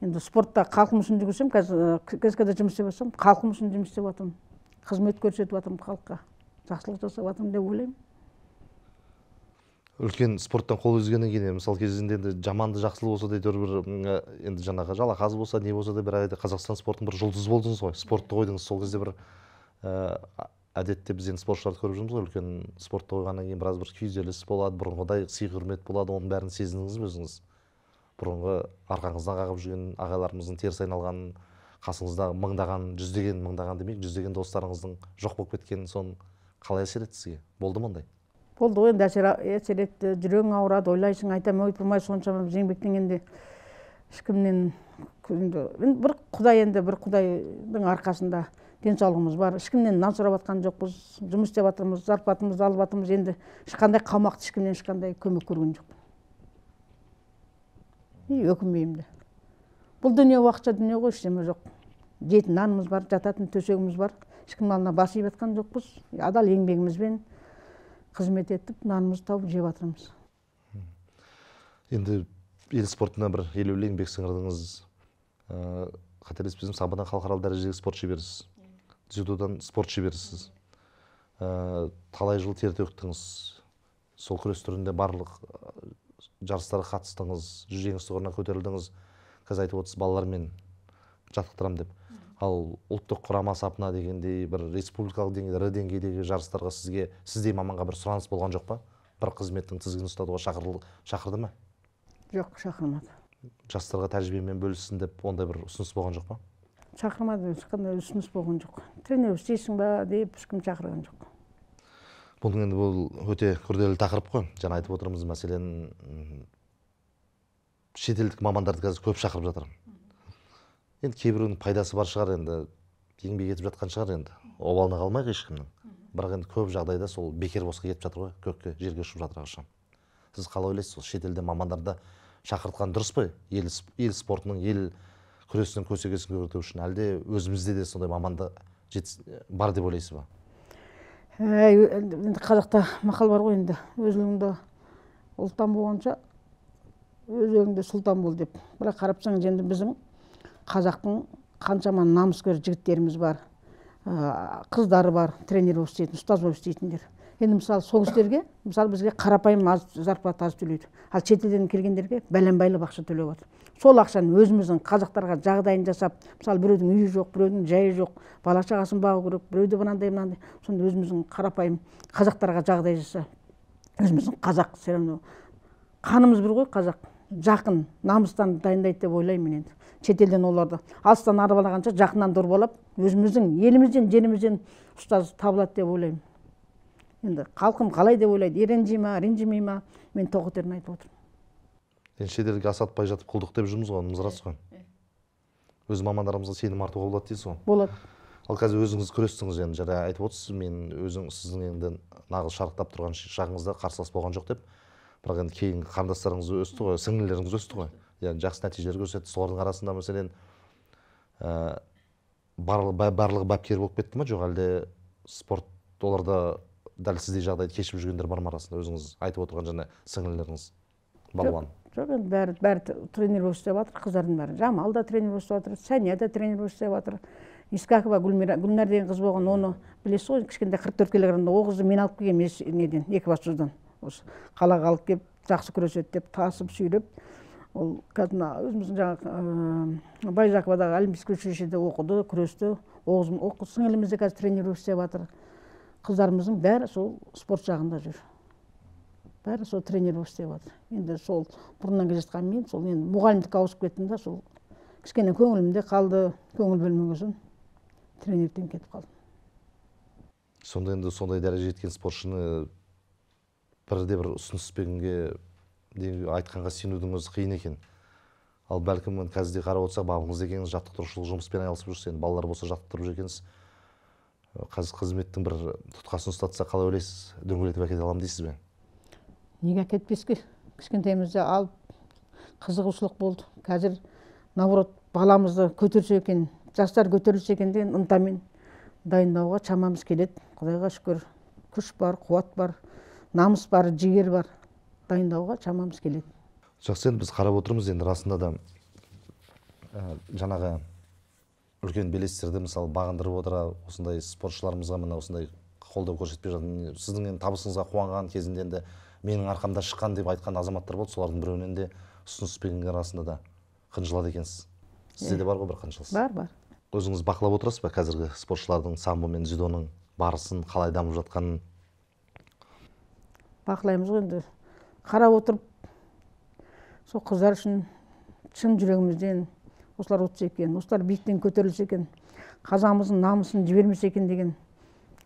Енді спортта халқым үшін жүгірсем, қазір КСК-да жұмыс істеп жатсам, халқым үшін жұмыс істеп жатырмын. Қызмет көрсетіп жатырмын халыққа. Жақсылық жасап жатырмын деп ойлаймын. Үлкен спорттан қол үзгеннен кейін, мысалы кезінде енді жаманды жақсылы болса да бір енді жаңағы жалақы аз болса, не болса да бір Қазақстан спортының бір жұлдызы болдыңыз ғой, спортты қойдыңыз. Сол кезде бір әдетте біз енді спортшыларды көріп жүрміз ғой, үлкен спортты қойғаннан кейін біраз бір күйзеліс болады, бұрынғыдай сый құрмет болады, оның бәрін сездіңіз бе өзіңіз? Бұрынғы арқаңыздан қағып жүрген ағайларымыздың теріс айналғанын, қасыңызда мыңдаған демейік, жүздеген достарыңыздың жоқ болып кеткенін, соны қалай әсер етті сізге? Болды ма ондай? Болды ғой, енді әсер етті, жүрегің ауырады, ойлайсың, айтамын, ойпырмай соншама еңбектен енді ешкімнен, бір құдайдың арқасында денсаулығымыз бар, ешкімнен нан сұрап жатқан жоқпыз, жұмыс істеп жатырмыз, зарплатамызды алып жатырмыз, енді ешқандай қомақты ешкімнен ешқандай көмек көрген жоқпын. Өкінбеймін де. Бұл дүние уақытша дүние ғой, ештеме жоқ. Жейтін нанымыз бар, жататын төсегіміз бар, ешкімнің алдына бас иіп жатқан жоқпыз, адал еңбегімізбен қызмет етіп нанымызды тауып жеп жатырмыз. Енді ел спортына бір елеулі еңбек сіңірдіңіз. Қателеспесем, самбодан халықаралық дәрежедегі спорт шеберісіз, дзюдодан спорт шеберісіз. Талай жыл тер төктіңіз. Сол күрес түрінде барлық жарыстарға қатыстыңыз, жүз жеңіс тұғырына көтерілдіңіз. Қазір айтып отырсыз, балалармен жаттықтырам деп. Ал ұлттық құрама сапына дегендей, бір республикалық деңгейде, ірі деңгейдегі жарыстарға сіздей маманға бір сұраныс болған жоқ па? Бір қызметтің тізгінін ұстатуға шақырды ма? Жоқ, шақырмады. Жастарға тәжірибемен бөліссін деп ондай бір ұсыныс болған жоқ па? Шақырмады, ешқандай ұсыныс болған жоқ. Тренер істейсің ба деп ешкім шақырған жоқ. Бұның енді бұл өте күрделі тақырып қой. Жаңа айтып отырмыз, мәселен, шетелдік мамандарды қазір көп шақырып жатыр. Енді кейбіреуінің пайдасы бар шығар, енді еңбек етіп жатқан шығар, енді обалына қалмайық ешкімнің. Бірақ енді көп жағдайда сол бекер босқа кетіп жатыр ғой, көкке жерге ұшып жатыр ақшам. Сіз қалай ойлайсыз, шетелде мамандарды шақыртқан дұрыс па? Ел спортының, ел күресінің көсегесін көгерту үшін, әлде өзімізде де сондай маманды бар деп ойлайсыз ба? Енді қазақта мақал бар ғой, енді өзіңді ұлттан болғанша өзіңді сұлтан бол деп. Бірақ қарапсаң, енді біздің қазақтың қаншама намыскер жігіттеріміз бар, қыздары бар, тренер болып істейтін, ұстаз болып істейтіндер. Енді мысалы сол кісілерге, мысалы бізге қарапайым аз зарплата аз төлейді. Ал шетелден келгендерге бәленбайлы ақша төлеп отыр. Сол ақшаны өзіміздің қазақтарға жағдайын жасап, мысалы біреудің үйі жоқ, біреудің жайы жоқ, бала шағасын бағу керек, біреуді мынандай. Сонда өзіміздің қарапайым қазақтарға жағдай жасап, өзіміздің қазақ, қанымыз бір ғой, қазақ, жақын, намыстан дайындайды деп ойлаймын енді. Шетелден оларды алыстан арбалағанша жақыннан дорбалап, өзіміздің елімізден, жерімізден ұстаз табылады деп ойлаймын. Енді халқым қалай деп ойлайды, ренжи ма, ренжімей ма, мен тоқетерін айтып отырмын. Енді шетелге асатпай жатып құлдық деп жүрміз ғой, онымыз рас қой. Өз мамандарымызға сенім артуға болады дейсіз ғой. Болады. Ал қазір өзіңіз күрестіңіз, енді жаңа айтып отырсыз, мен сіздің енді нағыз шарықтап тұрған шағыңызда қарсылас болған жоқ деп. Бірақ енді кейін қарындастарыңыз өсті ғой, сіңлілеріңіз өсті ғой. Яғни жақсы нәтижелер көрсетті. Солардың арасында мәселен барлығы бапкер болып кетті ма, жоқ әлде спорт оларда дәл сіздей жағдайды кешіп жүргендер бар ма арасында, өзіңіз айтып отырған жаңа сіңлілеріңіз, балуан? Жоқ, енді бәрі тренер болып істеп жатыр, қыздардың бәрі. Жамал да тренер болып істеп жатыр, Сәния да тренер болып істеп жатыр. Искакова Гүлнар деген қыз болған, оны білесіз ғой, кішкентай 44 килограммда ол қызды мен алып келгенмін неден, Екібастұздан. Осы қалаға алып келіп, жақсы күреседі деп тасып сүйреп, ол кәдімгі өзіміздің жаңағы Байзақовадағы Олимпийский училищеде оқыды, күресті. Сіңіліміз де қазір тренер болып істеп жатыр. Қыздарымыздың бәрі сол спорт жағында жүр. Бәрі сол тренер болып істеп жатыр. Енді сол бұрыннан келе жатқан мен, сол енді мұғалімдікке ауысып кеттім да, сол кішкене көңілімде қалды, көңіл бөлмеген соң тренерден кетіп қалдым. Сонда енді сондай дәреже жеткен спортшыны бірде-бір ұсыныспенге айтқанға сенудің өзі қиын екен. Ал бәлкім қазірде қарап отырсақ, бабыңыз екеніңіз, жаттықтырушылық жұмыспен айналысып жүрсіз, енді балалар болса жаттықтырып жүргенсіз. Қазір қызметтің бір тұтқасын ұстатса, қалай ойлайсыз, дөңгелетіп әкете аламын дейсіз бе? Неге әкетпеске? Кішкентайымызда алып қызығушылық болды. Қазір наоборот баламызды көтерсе екен, жастар көтерілсе екен деген ынтамен дайындауға шамамыз келеді. Құдайға шүкір, күш бар, қуат бар, намыс бар, жігер бар. Дайындауға шамамыз келеді. Жақсы, енді біз қарап отырмыз, енді расында да жаңағы үлкен белестерді мысалы бағындырып отыра, осындай спортшыларымызға мына осындай қолдау көрсетпей жатыр. Сіздің енді табысыңызға қуанған кезінде енді менің арқамда шыққан деп айтқан азаматтар болды, солардың біреуінен де ұсыныспенге арасында да қынжылады екенсіз. Сізде де бар ғой бір қынжылыс? Бар. Өзіңіз бақылап отырасыз ба қазіргі спортшылардың самбо мен дзюдоның барысын, қалай дамып жатқанын? Бақылаймыз ғой, енді қарап отырып, сол қыздар үшін шын жүрегімізден осылар өтсе екен, осылар биіктен көтерілсе екен, қазағымыздың намысын жібермесе екен деген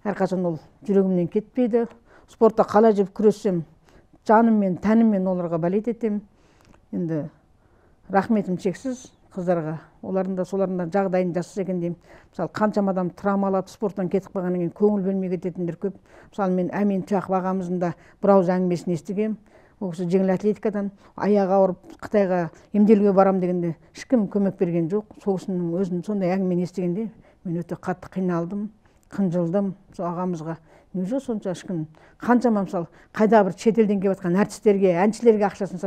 әрқашан ол жүрегімнен кетпейді. Спортта қалай жүріп күрессем, жаныммен, тәніммен оларға бәлет етем. Енді рахметім шексіз қыздарға. Олардың да солардың да жағдайын жасаса екен деймін. Мысалы, қаншама адам травмалап спорттан кетіп қалғаннан кейін көңіл бөлмей кететіндер көп. Мысалы, мен Әмен Тұяқов ағамыздың да бір ауыз әңгімесін естігем. Ол кісі жеңіл атлетикадан аяғы ауырып Қытайға емделуге барам дегенде ешкім көмек берген жоқ. Сол кісінің өзінің сондай әңгімені естігенде мен өте қатты қиналдым, қынжылдым. Сол ағамызға неужели сонша ешкім қаншама мысалы қайда бір шетелден келіп жатқан әртістерге әншілерге ақшасын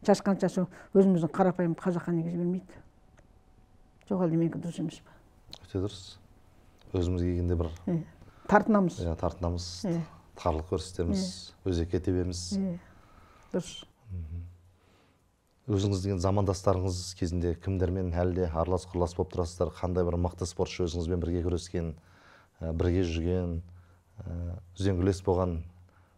шашқанша өзіміздің қарапайым қазаққа неге жібермейді? Жоқ әлде менікі дұрыс емес па? Өте дұрыс. Өзіміз келгенде бір тартынамыз. Тартынамыз, тарлық көрсетеміз, өзекке тебеміз. Дұрыс. Өзіңіз деген замандастарыңыз кезінде кімдермен әлі де аралас-құрлас болып тұрасыздар? Қандай бір мықты спортшы өзіңізбен бірге күрескен, бірге жүрген, үзеңгілес болған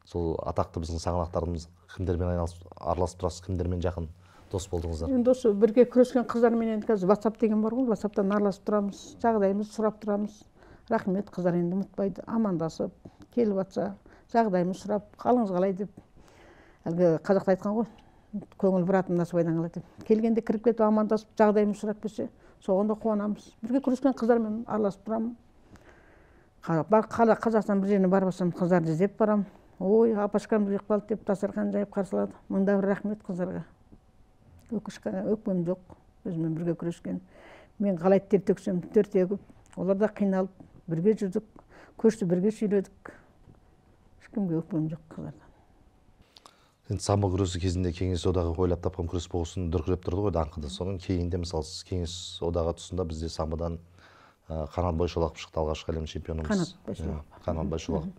сол атақты біздің саңлақтарымыз кімдермен араласып тұрасыз, кімдермен жақын дос болдыңыздар? Енді осы бірге күрескен қыздармен енді қазір WhatsApp деген бар ғой, WhatsApp-тан араласып тұрамыз, жағдайымызды сұрап тұрамыз. Рахмет, қыздар енді ұмытпайды, амандасып, келіп жатса, жағдайымызды сұрап, қалыңыз қалай деп. Әлгі қазақта айтқан ғой, көңіл бір атым насыбайдан қалады деп. Келгенде кіріп кетіп амандасып, жағдайымызды сұрап келсе, соған да қуанамыз. Бірге күрескен қыздармен араласып тұрамын. Қазақстан бір жеріне барып жатсам, қыздарды іздеп барам. Ой, апашкам келіп қалды деп дастархан жайып қарсы алады. Мыңда бір рахмет қыздарға. Өкпем жоқ, өзімен бірге күрескен. Мен қалай тер төксем, тер төгіп, олар да қиналып, бірге жүрдік, көшті бірге сүйредік. Ешкімге өкпем жоқ қыздардан. Енді самбо күресі кезінде Кеңес одағы ойлап тапқан күрес болғысын дүркіреп тұрды ғой даңқыда. Соның кейінде мысалы Кеңес одағы тұсында бізде самбодан Қанат Байшолақов шықты, алғашқы әлем чемпионымыз. Қанат Байшолақов.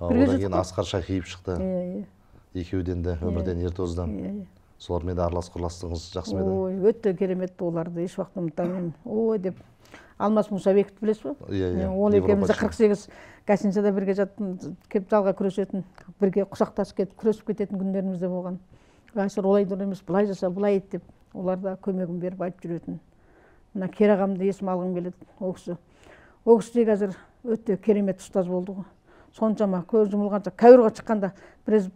Одан кейін Асқар Шахиев шықты. Екеуден де өмірден ерте озды. Солармен де аралас-құрластығыңыз жақсы ма еді? Ой, өте керемет, оларды еш уақытта ұмытпаймын. Ой деп Алмас Мұсабековті білесіз ба? Ол екеуміз 48 гостиницада бірге жаттым, келіп залға күресетін, бірге құшақтасып кетіп күресіп кететін күндеріміз де болған. Ғайсыр олай дұрыс емес, былай жаса, былай ет деп, олар да көмегін беріп айтып жүретін. Мына Кер ағамды есім алғым келеді, ол кісі. Ол кісі де қазір өте керемет ұстаз болды ғой. Соншама көз жұмылғанша коврға шыққанда біраз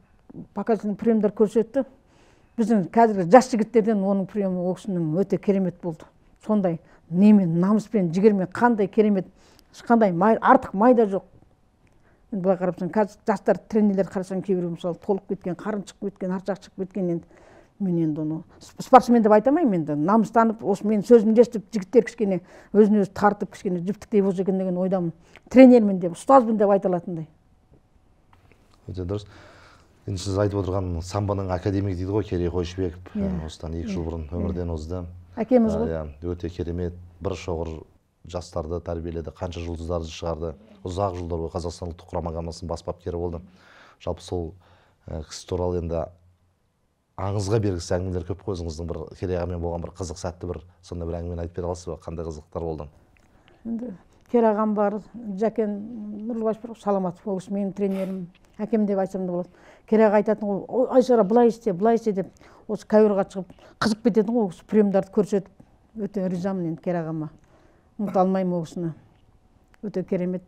показательный приемдар көрсетті. Біздің қазіргі жас жігіттерден оның приемы ол кісінің өте керемет болды. Сондай немен, намыспен, жігермен қандай керемет, қандай артық майда жоқ. Енді былай қарапсаң, қазір жастар тренерлер қарасаң кейбіреу мысалы толып кеткен, қарын шығып кеткен, аршақ шығып кеткен. Енді мен енді оны спортсмен деп айтамаймын, енді намыстанып, осы мен сөзімді естіп, жігіттер кішкене өзін өзі тартып, кішкене жіптіктей болса екен деген ойдамын. Тренермін деп, ұстазбын деп айта алатындай. Өте дұрыс. Енді сіз айтып отырған самбоның академигі дейді ғой, Керей Қойшыбеков, осыдан 2 жыл бұрын өмірден озды. Әкеміз ғой. Өте керемет, бір шоғыр жастарды тәрбиеледі, қанша жұлдыздарды шығарды. Ұзақ жылдар бойы Қазақстан ұлттық құрама командасының бас бапкері болды. Жалпы сол кісі туралы енді аңызға бергісі әңгімелер көп қой. Өзіңіздің бір Керей ағамен болған бір қызық сәтті бір сондай бір әңгімені айтып бере аласыз ба? Қандай қызықтар болды? Енді Керей ағам бар, Жәкен Нұрлыбаев Саламатов, ол кісі менің тренерім, әкем деп айтсам да болады. Керей аға айтатын ғой, Айшара былай істе деп, осы коврға шығып қызып кететін ғой, ол кісі приемдарды көрсетіп, өте ризамын енді Керей ағама. Ұмыта алмаймын ол кісіні. Өте керемет.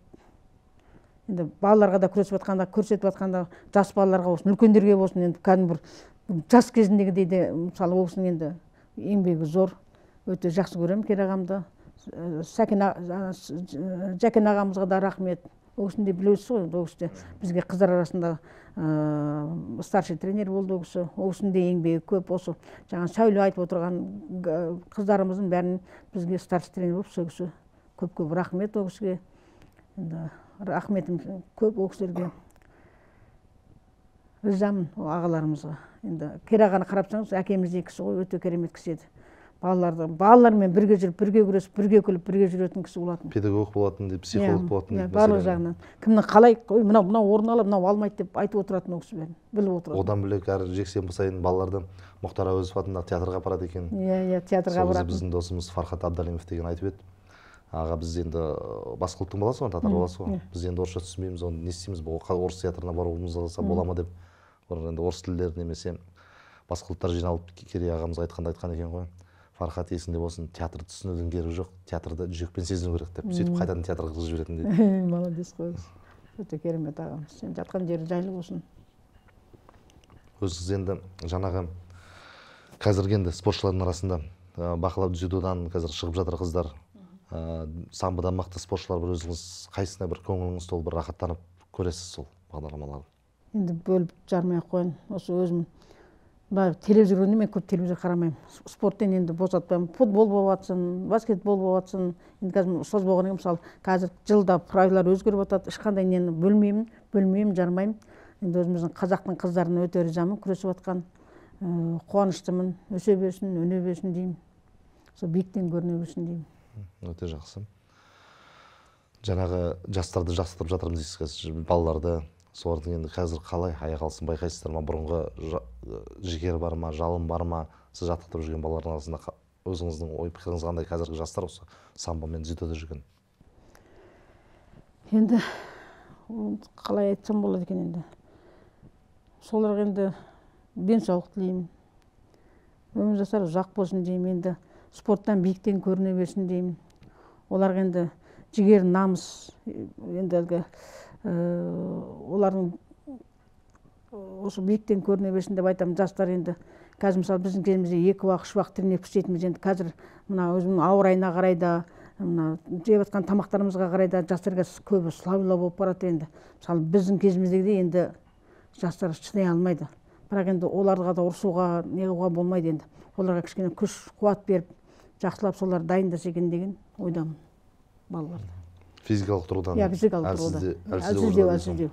Енді балаларға да күресіп жатқанда, көрсетіп жатқанда, жас балаларға болсын, үлкендерге болсын, енді кәдімгі бір жас кезіндегідей де, мысалы ол кісінің енді еңбегі зор, өте жақсы көремін Керей ағамды. Жәкен ағамызға да рахмет. Ол кісіні де білесіз ғой, ол кісі бізге қыздар арасында старший тренер болды ол кісі. Ол кісінің де еңбегі көп. Осы жаңа Сәуле айтып отырған қыздарымыздың бәрін бізге старший тренер болып, сол кісі көп рахмет ол кісіге. Енді рахметім көп ол кісілерге. Ризамын ағаларымызға. Енді Керей ағаны қарапсаңыз, әкеміздің кісі ғой, өте керемет кісі еді. Балалармен бірге жүріп, бірге күресіп, бірге күліп, бірге жүретін кісі болатын. Педагог болатын деп, психолог болатын деп. Барлық жағынан. Кімнің қалай, мынау орын алып, мынау алмайды деп айтып отыратын ол кісі бәрін, біліп отыратын. Одан бөлек әр жексенбі сайын балаларды Мұхтар Әуезов атындағы театрға апарады екен. Театрға барады. Біздің досымыз Фархат Абдалимов деген айтып еді. Аға, біз енді басқа ұлттың баласы ғой, татар баласы ғой. Біз енді орысша түсінбейміз, оны не істейміз, орыс театрына баруымыз қалса бола ма деп. Енді орыс тілдер немесе басқа ұлттар жиналып Керей ағамыз айтқан екен ғой. Фархат есіңде болсын, театрды түсінудің керегі жоқ, театрды жүрекпен сезіну керек деп, сөйтіп қайтадан театрға кіргізіп жіберетін дейді. Молодец қой. Өте керемет ағамыз. Сен жатқан жері жайлы болсын. Өзіңіз енді жаңағы қазіргі енді спортшылардың арасында бақылап дзюдодан қазір шығып жатыр қыздар. Самбодан мықты спортшылар бір өзіңіз қайсысына бір көңіліңіз толып бір рахаттанып көресіз сол бағдарламаларды? Енді бөліп жармай ақ қояйын. Осы өзім баягы телевизор көргөндө мен көп телевизор карамайм. Спорттон енді босатпайм. Футбол болуп атсын, баскетбол болуп атсын. Енді қазір ұстаз болғаннан кейін мысалы қазір жылда правилалар өзгеріп атат. Ешқандай нені бөлмеймін, жармайм. Енді өзіміздің қазақтың қыздарына өте ризамын, күресіп атқан. Қуаныштымын. Өсе берсін, өне берсін деймін. Сол биіктен көріне берсін деймін. Өте жақсы. Жаңағы жастарды жастырып жатырмыз дейсіз, балаларды. Солардың енді қазір қалай аяқ алсын байқайсыздар ма? Бұрынғы жігер бар ма, жалын бар ма? Сіз жаттықтырып жүрген балалардың арасында өзіңіздің ой пікіріңіз қандай қазіргі жастар осы самбомен дзюдода жүрген? Енді қалай айтсам болады екен енді. Соларға енді денсаулық тілеймін. Өмір жастары ұзақ болсын деймін. Енді спорттан биіктен көріне берсін деймін. Оларға енді жігер, намыс, енді әлгі олардың осы биіктен көріне берсін деп айтамын. Жастар енді қазір мысалы біздің кезімізде 2 уақыт 3 уақыт тренировка істейтінбіз. Енді қазір мына өзімнің ауа райына қарай да, мына жеп жатқан тамақтарымызға қарай да жастарға көбі слабыйлау болып барады енді. Мысалы біздің кезіміздегідей енді жастар шыдай алмайды. Бірақ енді оларға да ұрсуға, неғуға болмайды енді. Оларға кішкене күш, қуат беріп, жақсылап солар дайындаса екен деген ойдамын балаларды. Физикалық тұрғыдан? Иә, физикалық тұрғыдан. Әлсіздеу.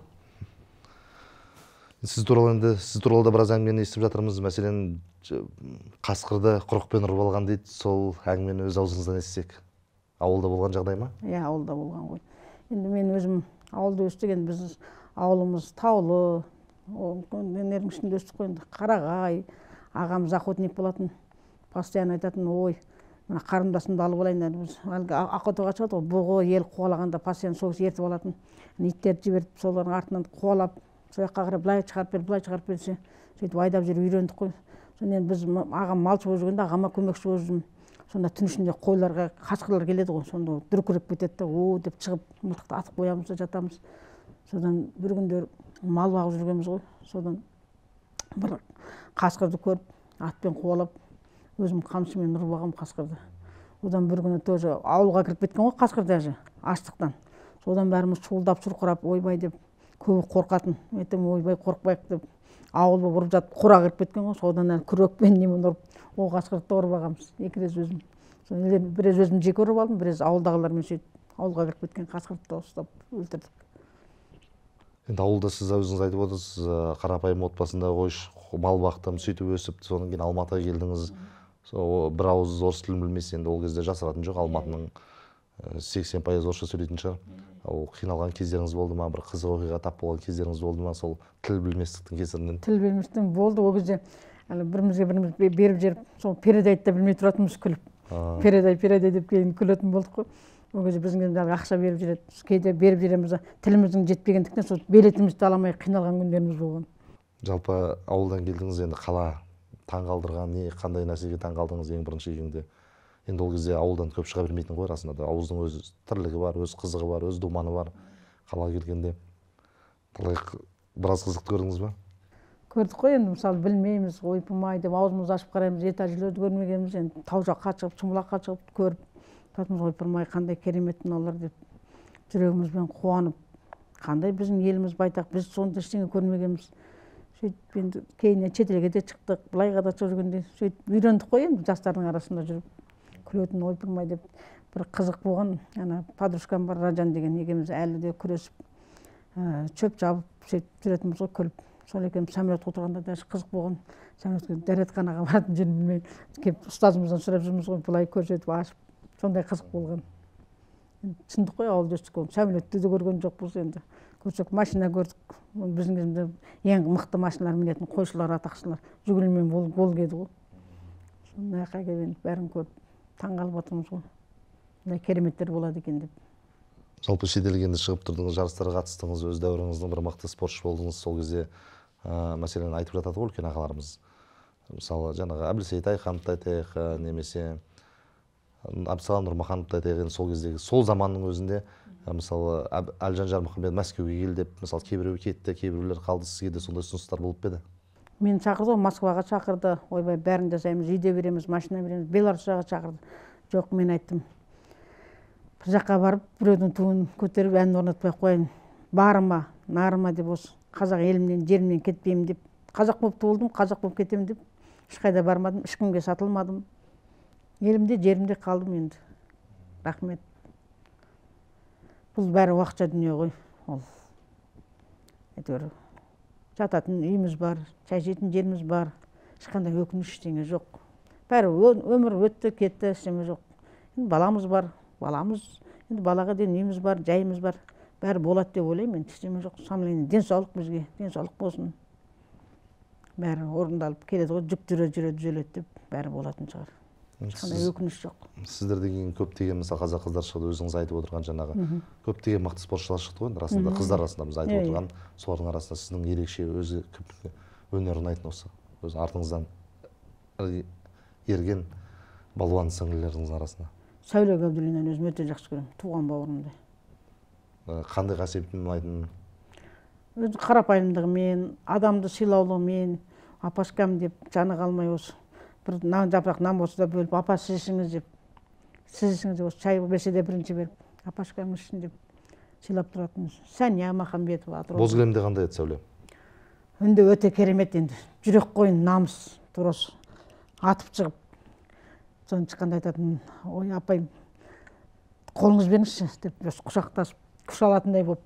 Сіз туралы да біраз әңгімені естіп жатырмыз. Мәселен, қасқырды құрықпен ұрып алған дейді. Сол әңгімені өз аузыңыздан естісек. Ауылда болған жағдай ма? Иә, ауылда болған ғой. Енді мен өзім ауылда өстік, біз ауылымыз таулы, нердің ішінде өстік қой, қарағай, ағамыз охотник болатын, постоянно айтатын, ой, мына қарындасымды алып алайын, біз охотаға шығады ғой, бұғы ел қуалағанда постоянно сол кісі ертіп алатын, иттерді жіберіп, солардың артынан қуалап, сол жаққа қарай былай шығарып берсе, сөйтіп айдап жүріп үйрендік қой. Сонымен біз ағам малшы болып жүргенде ағама көмекші болып жүрмін. Сонда түн ішінде қойларға қасқырлар келеді ғой, сонда дүркіреп кетеді, о деп шығып, мылтықты атып қоямыз да жатамыз. Содан бір күндер мал бағып жүргенбіз ғой. Содан бір қасқырды көріп, атпен қуалап, өзім қамшымен ұрып алғам қасқырды. Одан бір күні тоже ауылға кіріп кеткен ғой қасқыр даже, аштықтан. Содан бәріміз шуылдап шұрқырап, ойбай деп, көбі қорқатын. Айтам, ойбай қорықпайық деп, ауыл болып ұрып жатып, қора кіріп кеткен ғой. Содан күрекпен немен ұрып, ол қасқырды ұрып алғанбыз. Екі рет өзім. Біраз өзім жеке ұрып алдым, біраз ауылдағылармен сөйтіп ауылға кіріп кеткен қасқырды ұстап өлтірдік. Енді ауылда сіз өзіңіз айтып отырсыз, қарапайым отбасында мал бақтым, сөйтіп өсіп, содан кейін Алматыға келдіңіз. Бір ауыз орыс тілін білмесе, енді ол кезде жасыратын жоқ, Алматының 80% орысша сөйлейтін шығар. Ол қиналған кездеріңіз болды ма, бір қызық оқиға тап болған кездеріңіз болды ма, сол тіл білместіктің кесірінен? Тіл білместіктен болды, ол кезде біріміз беріп жеріп, сол передайды да білмей тұратынбыз күліп. Передай деп кейін күлетін болдық қой. Ол кезде біздің ақша беріп жүреді, кейде беріп жүреміз, тіліміздің жетпегендіктен сол билетімізді ала алмай қиналған күндеріміз болған. Жалпы ауылдан келдіңіз, енді қала таңғалдырған, қандай нәрсеге таңғалдыңыз ең бірінші келгенде? Енді ол кезде ауылдан көп шыға бермейтін ғой, расында да. Ауылдың өз тірлігі бар, өз қызығы бар, өз думаны бар. Қалаға келгенде біраз қызықты көрдіңіз ба? Көрдік қой, енді мысалы білмейміз, ойпырмай деп аузымызды ашып қараймыз, этажерлерді көрмегенбіз, енді тау жаққа шығып, шымылаққа шығып көріп, ойпырмай қандай керемет мыналар деп жүрегімізбен қуанып, қандай біздің еліміз байтақ, біз сонда ештеңе көрмегенбіз. Сөйтіп енді кейіннен шетелге де шықтық, былайға да жүргенде сөйтіп үйрендік қой, енді жастардың арасында жүріп, күлетін ойпырмай деп. Бір қызық болған, подружкам бар, Раджан деген, екеуміз әлі де күресіп, шөп жабып, сөйтіп жүретінбіз ғой, күліп. Сол екеуміз самолетқа отырғанда даже қызық болған, самолетке дәретханаға баратын жерін білмей, келіп ұстазымыздан сұрап жүрміз ғой, былай көрсетіп ашып, сондай қызық болған. Түсіндік қой, ауылда өстік, самолетті де көрген жоқпыз енді. Көрсек, машина көрдік, біздің кезімізде ең мықты машиналар мінетін қойшылар, атақшылар, жүгірілмен Волга еді ғой. Сондай келіп бәрін көріп, таңғалып отырмыз ғой. Сондай кереметтер болады екен деп. Жалпы шетелге шығып тұрдыңыз, жарыстарға қатыстыңыз, өз дәуіріңіздің бір мықты спортшы болдыңыз. Сол кезде мәселен айтып жатады ғой үлкен ағаларымыз. Мысалы, жаңағы Әбілсейіт Айхановты айтайық, немесе Абдысалам Нұрмахановты айтайық. Сол кездегі, сол заманның өзінде, мысалы, Әлжан Жармұхамед Мәскеуге келді деп, мысалы, кейбіреу кетті, кейбіреулер қалды, сізге де сондай ұсыныстар болып еді? Мен шақырды, Москваға шақырды, ойбай, бәрін жасаймыз, үйде береміз, машина береміз, Беларусьқа шақырды. Жоқ, мен айттым, бір жаққа барып, біреудің туын көтеріп, ән орнатпай қойын, барыма, нарыма деп, осы қазақ елімнен, жерімнен кетпеймін деп қазақ болып туылдым, қазақ болып кетемін деп ешқайда бармадым, ешкімге сатылмадым. Елімде, жерімде қалдым енді. Рахмет. Бұл бәрі уақытша дүние ғой. Ол әйтеуір жататын үйіміз бар, шай ішетін жеріміз бар, ешқандай өкініш ештеңе жоқ. Бәрі өмір өтті, кетті, ештеңе жоқ. Енді баламыз бар, енді балаға дейін үйіміз бар, жайымыз бар. Бәрі болады деп ойлаймын, ештеңе жоқ. Самлен денсаулық бізге, денсаулық болсын. Бәрі орындалып келеді ғой, жүк жүре түзеледі деп бәрі болатын шығар. Ешқандай өкініш жоқ. Сіздерден кейін көптеген мысалы қазақ қыздар шықты, өзіңіз айтып отырған жаңағы көптеген мықты спортшылар шықты ғой, расында қыздар арасында біз айтып отырған, солардың арасында сіздің ерекше өзі өнер ұнайтын осы, өз артыңыздан ерген балуан сіңлілеріңіздің арасында? Сәуле Габдуллинаны өзім өте жақсы көремін, туған бауырымдай. Қандай қасиетін ұнайтын? Өзі қарапайымдығымен, адамды сыйлаулығымен, апашкам деп жаны қалмай осы. Бір нан жапырақ нан болса да бөліп, апа сіз ішіңіз деп, осы шай берсе де бірінші беріп, апашкам ішсін деп сыйлап тұратын. Сәния Махамбетова. Боз кілемде қандай еді Сәуле? Үнді өте керемет енді. Жүрек қойын намыс, турас атып шығып. Соны шыққанда айтатын, ой апайым, қолыңыз беріңізші деп, құшақтасып, күш алатындай болып,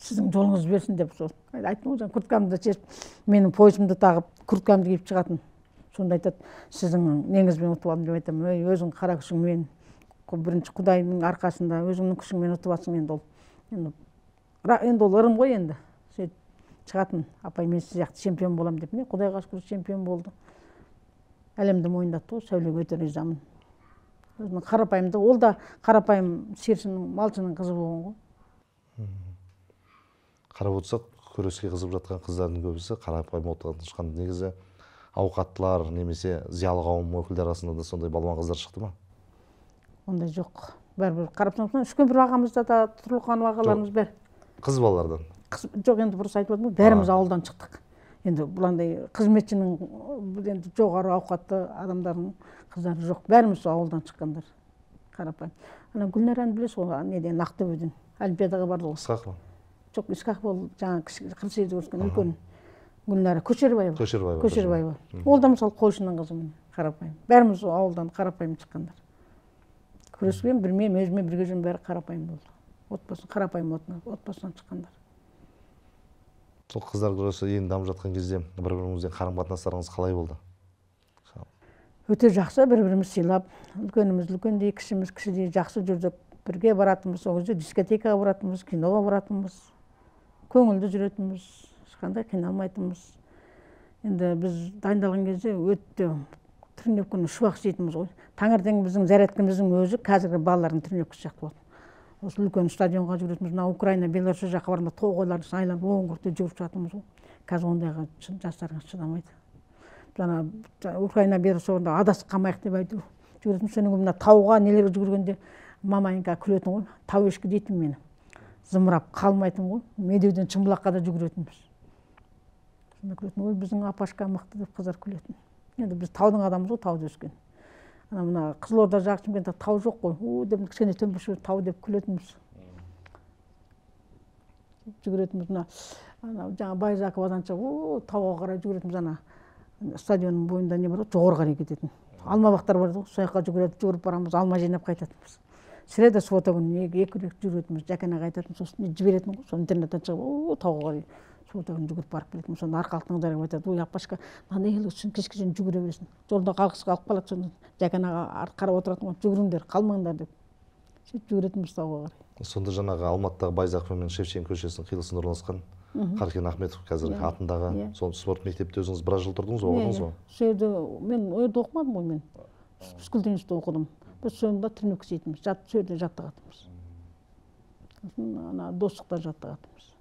сіздің жолыңыз берсін деп, айттым ғой, курткамды шешіп, менің поясымды тағып, курткамды киіп шығатын. Сонда айтады, сіздің неңізбен ұтып алдым деп айтамын. Өзің қара күшіңмен, бірінші Құдайдың арқасында өзіңнің күшіңмен ұтып алсың енді ол. Енді ол ырым ғой енді. Шығатын, апай мен сіз сияқты чемпион болам деп, не Құдайға шүкір чемпион болды. Әлемді мойындатты ғой, Сәулеге өте ризамын. Өзінің қарапайымды, ол да қарапайым серсінің, малшының қызы болған ғой. Қарап отырсақ, күреске қызып жатқан қыздардың көбісі қарапайым отырған шыққан. Негізі ауқаттылар немесе зиялы қауым өкілдері арасында да сондай балуан қыздар шықты ма? Ондай жоқ. Бәрібір қарап тұрсаң, үшкен бір ағамызда да Тұрлыханов ағаларымыз бар. Қыз балалардан? Жоқ, енді бұрыс айтып отырмын, бәріміз ауылдан шықтық. Енді бұландай қызметшінің енді жоғары ауқатты адамдардың қыздары жоқ. Бәріміз ауылдан шыққандар. Қарапайым. Ана Гүлнараны білесіз ғой, неден Ақтөбеден Олимпиадаға барды ғой. Исқақова? Жоқ, Исқақова ол жаңа Қырсайда өскен үлкен. Гүлнара Көшербаева. Ол да мысалы қойшының қызы міне, қарапайым. Бәріміз ауылдан қарапайым шыққандар. Күрескен бірмен, өзіме бірге жүрген бәрі қарапайым болды. Отбасы қарапайым отбасынан шыққандар. Сол қыздар күресі енді дамып жатқан кезде бір-біріңізбен қарым-қатынастарыңыз қалай болды? Өте жақсы, бір-біріміз сыйлап, үлкеніміз үлкендей, кішіміз кішідей жақсы жүрдік. Бірге баратынбыз, сол кезде дискотекаға баратынбыз, киноға баратынбыз, көңілді жүретінбіз, ешқандай қиналмайтынбыз. Енді біз дайындалған кезде өте тренировканы үш уақыт істейтінбіз ғой. Таңертең біздің зарядкамыздың өзі қазіргі балалардың тренировкасы сияқты болды. Осы үлкен стадионға жүгіретінбіз, мына Украина, Беларусь жаққа барғанда тоғайларды сайлап, оңғыртып жүріп жатырмыз ғой. Қазір ондайға жастарға шыдамайды. Жаңа Украина, Беларусь орында адасып қалмайық деп айтып жүгіретінбіз. Содан мына тауға нелерге жүгіргенде мамайынға күлетін ғой. Тау ешкі дейтін мені. Зымырап қалмайтын ғой. Медеуден Шымбұлаққа да жүгіретінбіз. Сонда күлетін ғой, біздің апашка мықты деп қыздар күлетін. Енді біз таудың адамыз ғой, тауда өскен. Мына Қызылорда жақ Шымкентте тау жоқ қой. Деп кішкене төмпеші тау деп күлетінбіз. Жүгіретінбіз мына жаңа Байзаковадан шығып, тауға қарай жүгіретінбіз. Ана стадионның бойында не бар ғой, жоғары қарай кететін. Алмабақтар бар ғой, сол жаққа жүгіріп барамыз, алма жинап қайтатынбыз. Сіреді фото күні екі рет жүгіретінбіз, Жәкенаға айтатын, сосын жіберетін ғой, соны интернеттен шығып, тауға қарай фото күні жүгіріп барып келетінбіз. Сонда арқалықтың жарығы айтады, ой апашка, мынандай үшін кешке жүгіре бересің. Жолда қалғысы қалып қалады, сонда Жәкенаға қарап отыратын ғой, жүгіріңдер, қалмаңдар деп. Сөйтіп жүгіретінбіз тауға қарай. Сонда жаңағы Алматыдағы Байзақов мен Шевченко көшесінің қиылысында орналасқан Қаркен Ахметов қазіргі атындағы сол спорт мектепте өзіңіз біраз жыл тұрдыңыз ба, оқыдыңыз ба? Сол жерде мен ол жерде оқымадым ғой, мен физкультура институтта оқыдым. Біз сонда тренировка істейтінбіз, сол жерде жаттығатынбыз. Ана достықта жаттығатынбыз.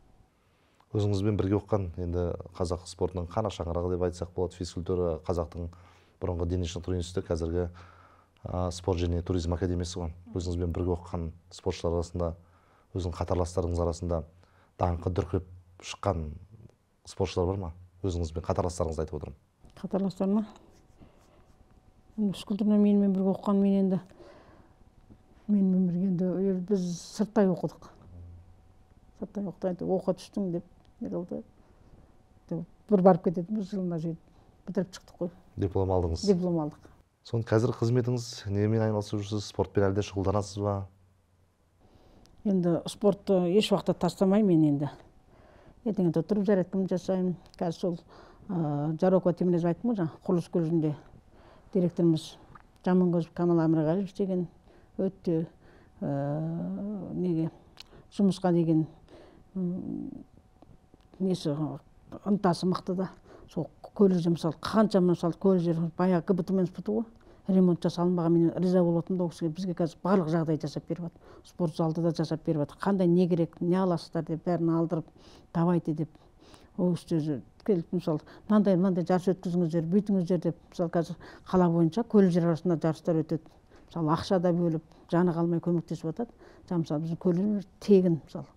Өзіңізбен бірге оқыған енді қазақ спортының қара шаңырағы деп айтсақ болады, физкультура қазақтың бұрынғы дене шынықтыру институты, қазіргі спорт және туризм академиясы ғой. Өзіңізбен бірге оқыған спортшылар арасында, өзіңіздің қатарластарыңыз арасында даңқы дүркіреп шыққан спортшылар бар ма? Өзіңізбен қатарластарыңызды айтып отырмын. Қатарластарыма? Физкультураны менімен бірге оқыған, менімен бірге енді біз сырттай оқыдық. Сырттай оқыдық, оқыға түстің деп не қылды. бір барып кететінбіз, жылына сөйтіп бітіріп шықтық қой. Диплом алдыңыз. Диплом алдық. Соны қазір қызметіңіз немен айналысып жүрсіз? Спортпен әлде шұғылданасыз ба? Енді спортты еш уақытта тастамаймын мен енді. Ертеңінде тұрып зарядкамды жасаймын. Қазір сол Жарокова Темірез айттым ғой, жаңа құрылыс колледжінде директорымыз Жамангөзов Камал Әмірғалиевич деген өте неге жұмысқа деген несі ынтасы мықты да. Сол колледжде мысалы қаншама мысалы колледждер баяғы ГБТ-мен спорты ғой, ремонт жасалынбаған, мен риза болатынмын да, ол кісіге. Бізге қазір барлық жағдай жасап беріп жатыр. Спорт залды да жасап беріп жатыр. Қандай не керек, не аласыздар деп бәрін алдырып, давайте деп. Ол кісі келіп мысалы мынандай жарыс өткізіңіздер, бүйтіңіздер деп, мысалы қазір қала бойынша колледждер арасында жарыстар өтеді. Мысалы ақша да бөліп, жаны қалмай көмектесіп жатады. Мысалы біздің колледжіміз тегін мысалы.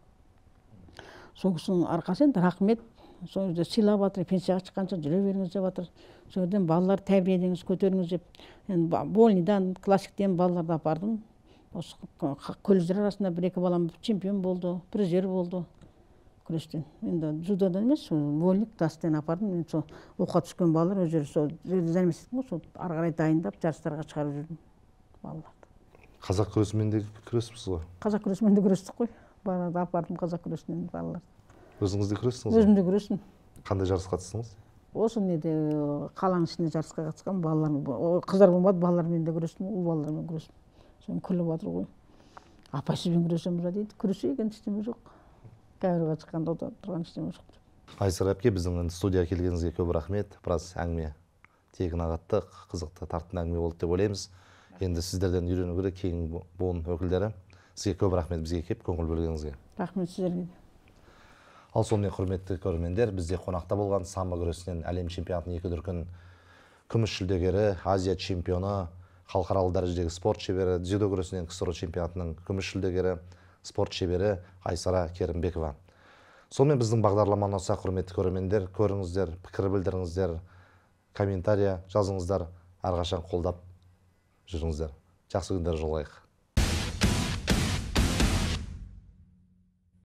Сол кісінің арқасы енді рахмет. Сол жерде сыйлап жатыр, пенсияға шыққанша жүре беріңіз деп жатыр. Сол жерден балалар тәрбиелеңіз, көтеріңіз деп. Енді Больнидан, классиктен балаларды апардым. Осы колледждер арасында бір-екі балам чемпион болды, призер болды күрестен. Енді дзюдодан емес, вольник тастен апардым. Енді сол оқуға түскен балалар өздері сол жерде займастым ғой, сол ары қарай дайындап жарыстарға шығарып жүрдім балаларды. Қазақ күресімен де күреспіз ғой? Қазақ күресімен де күрестік қой. Барады апардым қазақ күресінен балаларды. Өзіңіз де күрестіңіз? Өзім де күрестім. Қандай жарысқа қатыстыңыз? Осы неде қаланың ішінде жарысқа қатысқан балалар, қыздар болмады, балалармен де күрестім, ұл балалармен күрестім. Соны күліп жатыр ғой. Апай сізбен күресеміз дейді. Күресейік, енді ештеме жоқ. Камераға шыққанда тұрған ештеме жоқ. Айсара әпке, біздің студияға келгеніңізге көп рахмет. Біраз әңгіме тегін ағатты, қызықты, тартымды әңгіме болды деп ойлаймыз. Енді сіздерден үйрену керек, кейін буын өкілдері. Сізге көп рахмет, бізге келіп көңіл бөлгеніңізге. Рахмет сіздерге. Ал сонымен құрметті көрермендер, бізде қонақта болған самбо күресінен әлем чемпионатының 2 дүркін күміс жүлдегері, Азия чемпионы, халықаралық дәрежедегі спорт шебері, дзюдо күресінен КСР чемпионатының күміс жүлдегері, спорт шебері Айсара Керімбекова. Сонымен біздің бағдарламаны ұнаса, құрметті көрермендер, көріңіздер, пікір білдіріңіздер, комментария жазыңыздар, әрқашан қолдап жүріңіздер. Жақсы күндер жолығайық.